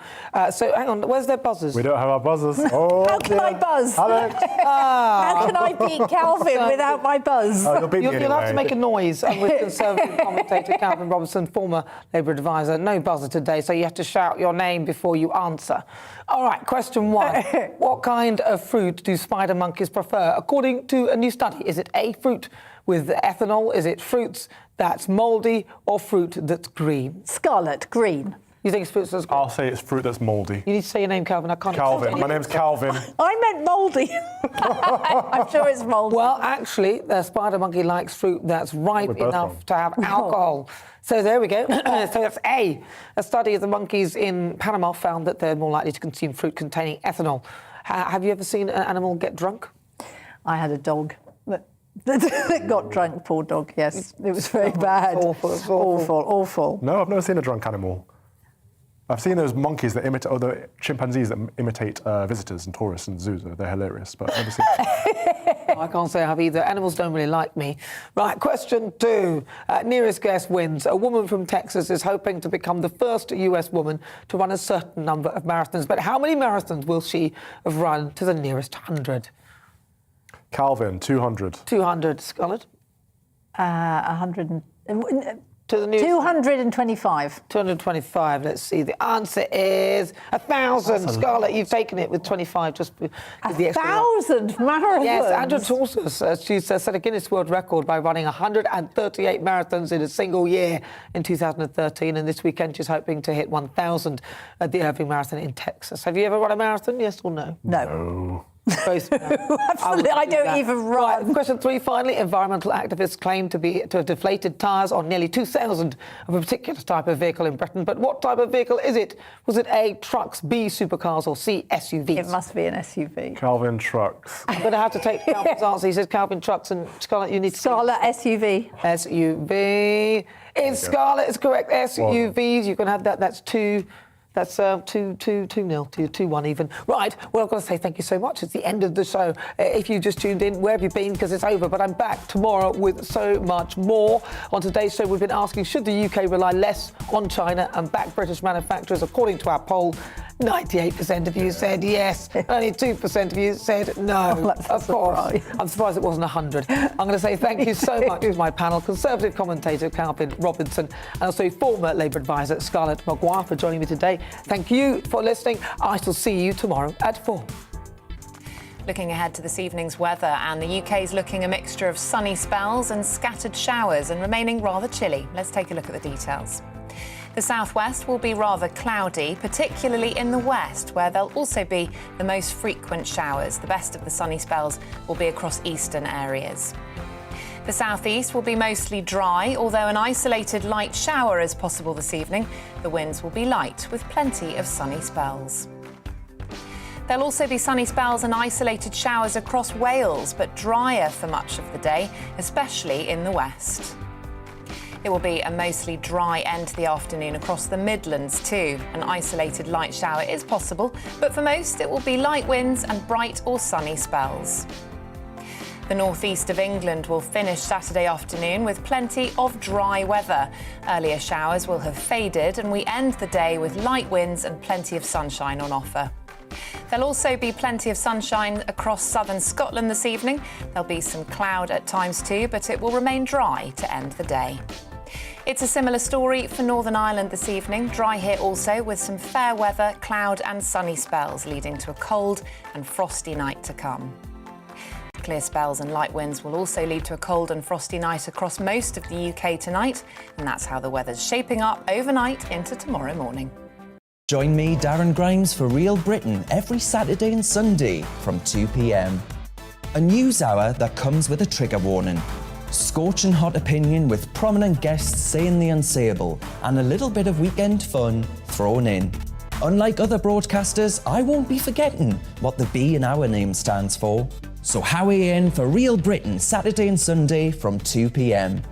So hang on, where's their buzzers? We don't have our buzzers. Oh, how can I buzz? Alex. How can I beat Calvin without my buzz? Oh, you'll have to make a noise. And with Conservative commentator Calvin Robertson, former Labour advisor, no buzzer today, so you have to shout your name before you answer. All right, question one. What kind of fruit do spider monkeys prefer? According to a new study, is it A, fruit with ethanol? Is it fruits that's mouldy or fruit that's green? Scarlet, green. You think it's fruit that's... I'll say it's fruit that's mouldy. You need to say your name, Calvin. I can't... Calvin. My name's Calvin. I meant mouldy. I'm sure it's mouldy. Well, actually, the spider monkey likes fruit that's ripe enough to have alcohol. So there we go. So that's A. A study of the monkeys in Panama found that they're more likely to consume fruit containing ethanol. Have you ever seen an animal get drunk? I had a dog that got drunk, poor dog, yes. It was very bad. Awful. No, I've never seen a drunk animal. I've seen those monkeys that imitate, or the chimpanzees that imitate visitors and tourists and zoos. They're hilarious, but I've never seen I can't say I have either. Animals don't really like me. Right, question 2. Nearest guess wins. A woman from Texas is hoping to become the first US woman to run a certain number of marathons. But how many marathons will she have run to the nearest 100? Calvin, 200. 200. Scarlett? 100. To the nearest 225. 225. Let's see. The answer is 1,000. Scarlett, you've taken it with 25. Just with the extra 1,000 marathons? Yes, Andrew Torsus, she set a Guinness World Record by running 138 marathons in a single year in 2013. And this weekend she's hoping to hit 1,000 at the Irving Marathon in Texas. Have you ever run a marathon, yes or no? No. Both. Absolutely, I don't even run. Right, question 3, finally. Environmental activists claim to have deflated tyres on nearly 2,000 of a particular type of vehicle in Britain. But what type of vehicle is it? Was it A, trucks, B, supercars, or C, SUVs? It must be an SUV. Calvin, trucks. I'm going to have to take Calvin's answer. He says Calvin, trucks, and Scarlett, you need to... Scarlett, SUV. SUV. It's Scarlett, it's correct. SUVs, you can have that. That's 2... That's 2-0, 2-1 even. Right, well, I've got to say thank you so much. It's the end of the show. If you just tuned in, where have you been? Because it's over. But I'm back tomorrow with so much more. On today's show, we've been asking, should the UK rely less on China and back British manufacturers? According to our poll, 98% of you said yes. Only 2% of you said no. Of course. I'm surprised it wasn't 100. I'm going to say thank you so much to my panel, Conservative commentator Calvin Robinson, and also former Labour advisor Scarlett Maguire for joining me today. Thank you for listening. I shall see you tomorrow at 4. Looking ahead to this evening's weather, and the UK's looking a mixture of sunny spells and scattered showers and remaining rather chilly. Let's take a look at the details. The southwest will be rather cloudy, particularly in the west, where there'll also be the most frequent showers. The best of the sunny spells will be across eastern areas. The southeast will be mostly dry, although an isolated light shower is possible this evening. The winds will be light, with plenty of sunny spells. There'll also be sunny spells and isolated showers across Wales, but drier for much of the day, especially in the west. It will be a mostly dry end to the afternoon across the Midlands too. An isolated light shower is possible, but for most it will be light winds and bright or sunny spells. The northeast of England will finish Saturday afternoon with plenty of dry weather. Earlier showers will have faded and we end the day with light winds and plenty of sunshine on offer. There'll also be plenty of sunshine across southern Scotland this evening. There'll be some cloud at times too, but it will remain dry to end the day. It's a similar story for Northern Ireland this evening. Dry here also, with some fair weather, cloud and sunny spells, leading to a cold and frosty night to come. Clear spells and light winds will also lead to a cold and frosty night across most of the UK tonight, and that's how the weather's shaping up overnight into tomorrow morning. Join me, Darren Grimes, for Real Britain every Saturday and Sunday from 2 p.m. A news hour that comes with a trigger warning. Scorching hot opinion with prominent guests saying the unsayable, and a little bit of weekend fun thrown in. Unlike other broadcasters, I won't be forgetting what the B in our name stands for. So howie in for Real Britain Saturday and Sunday from 2 p.m.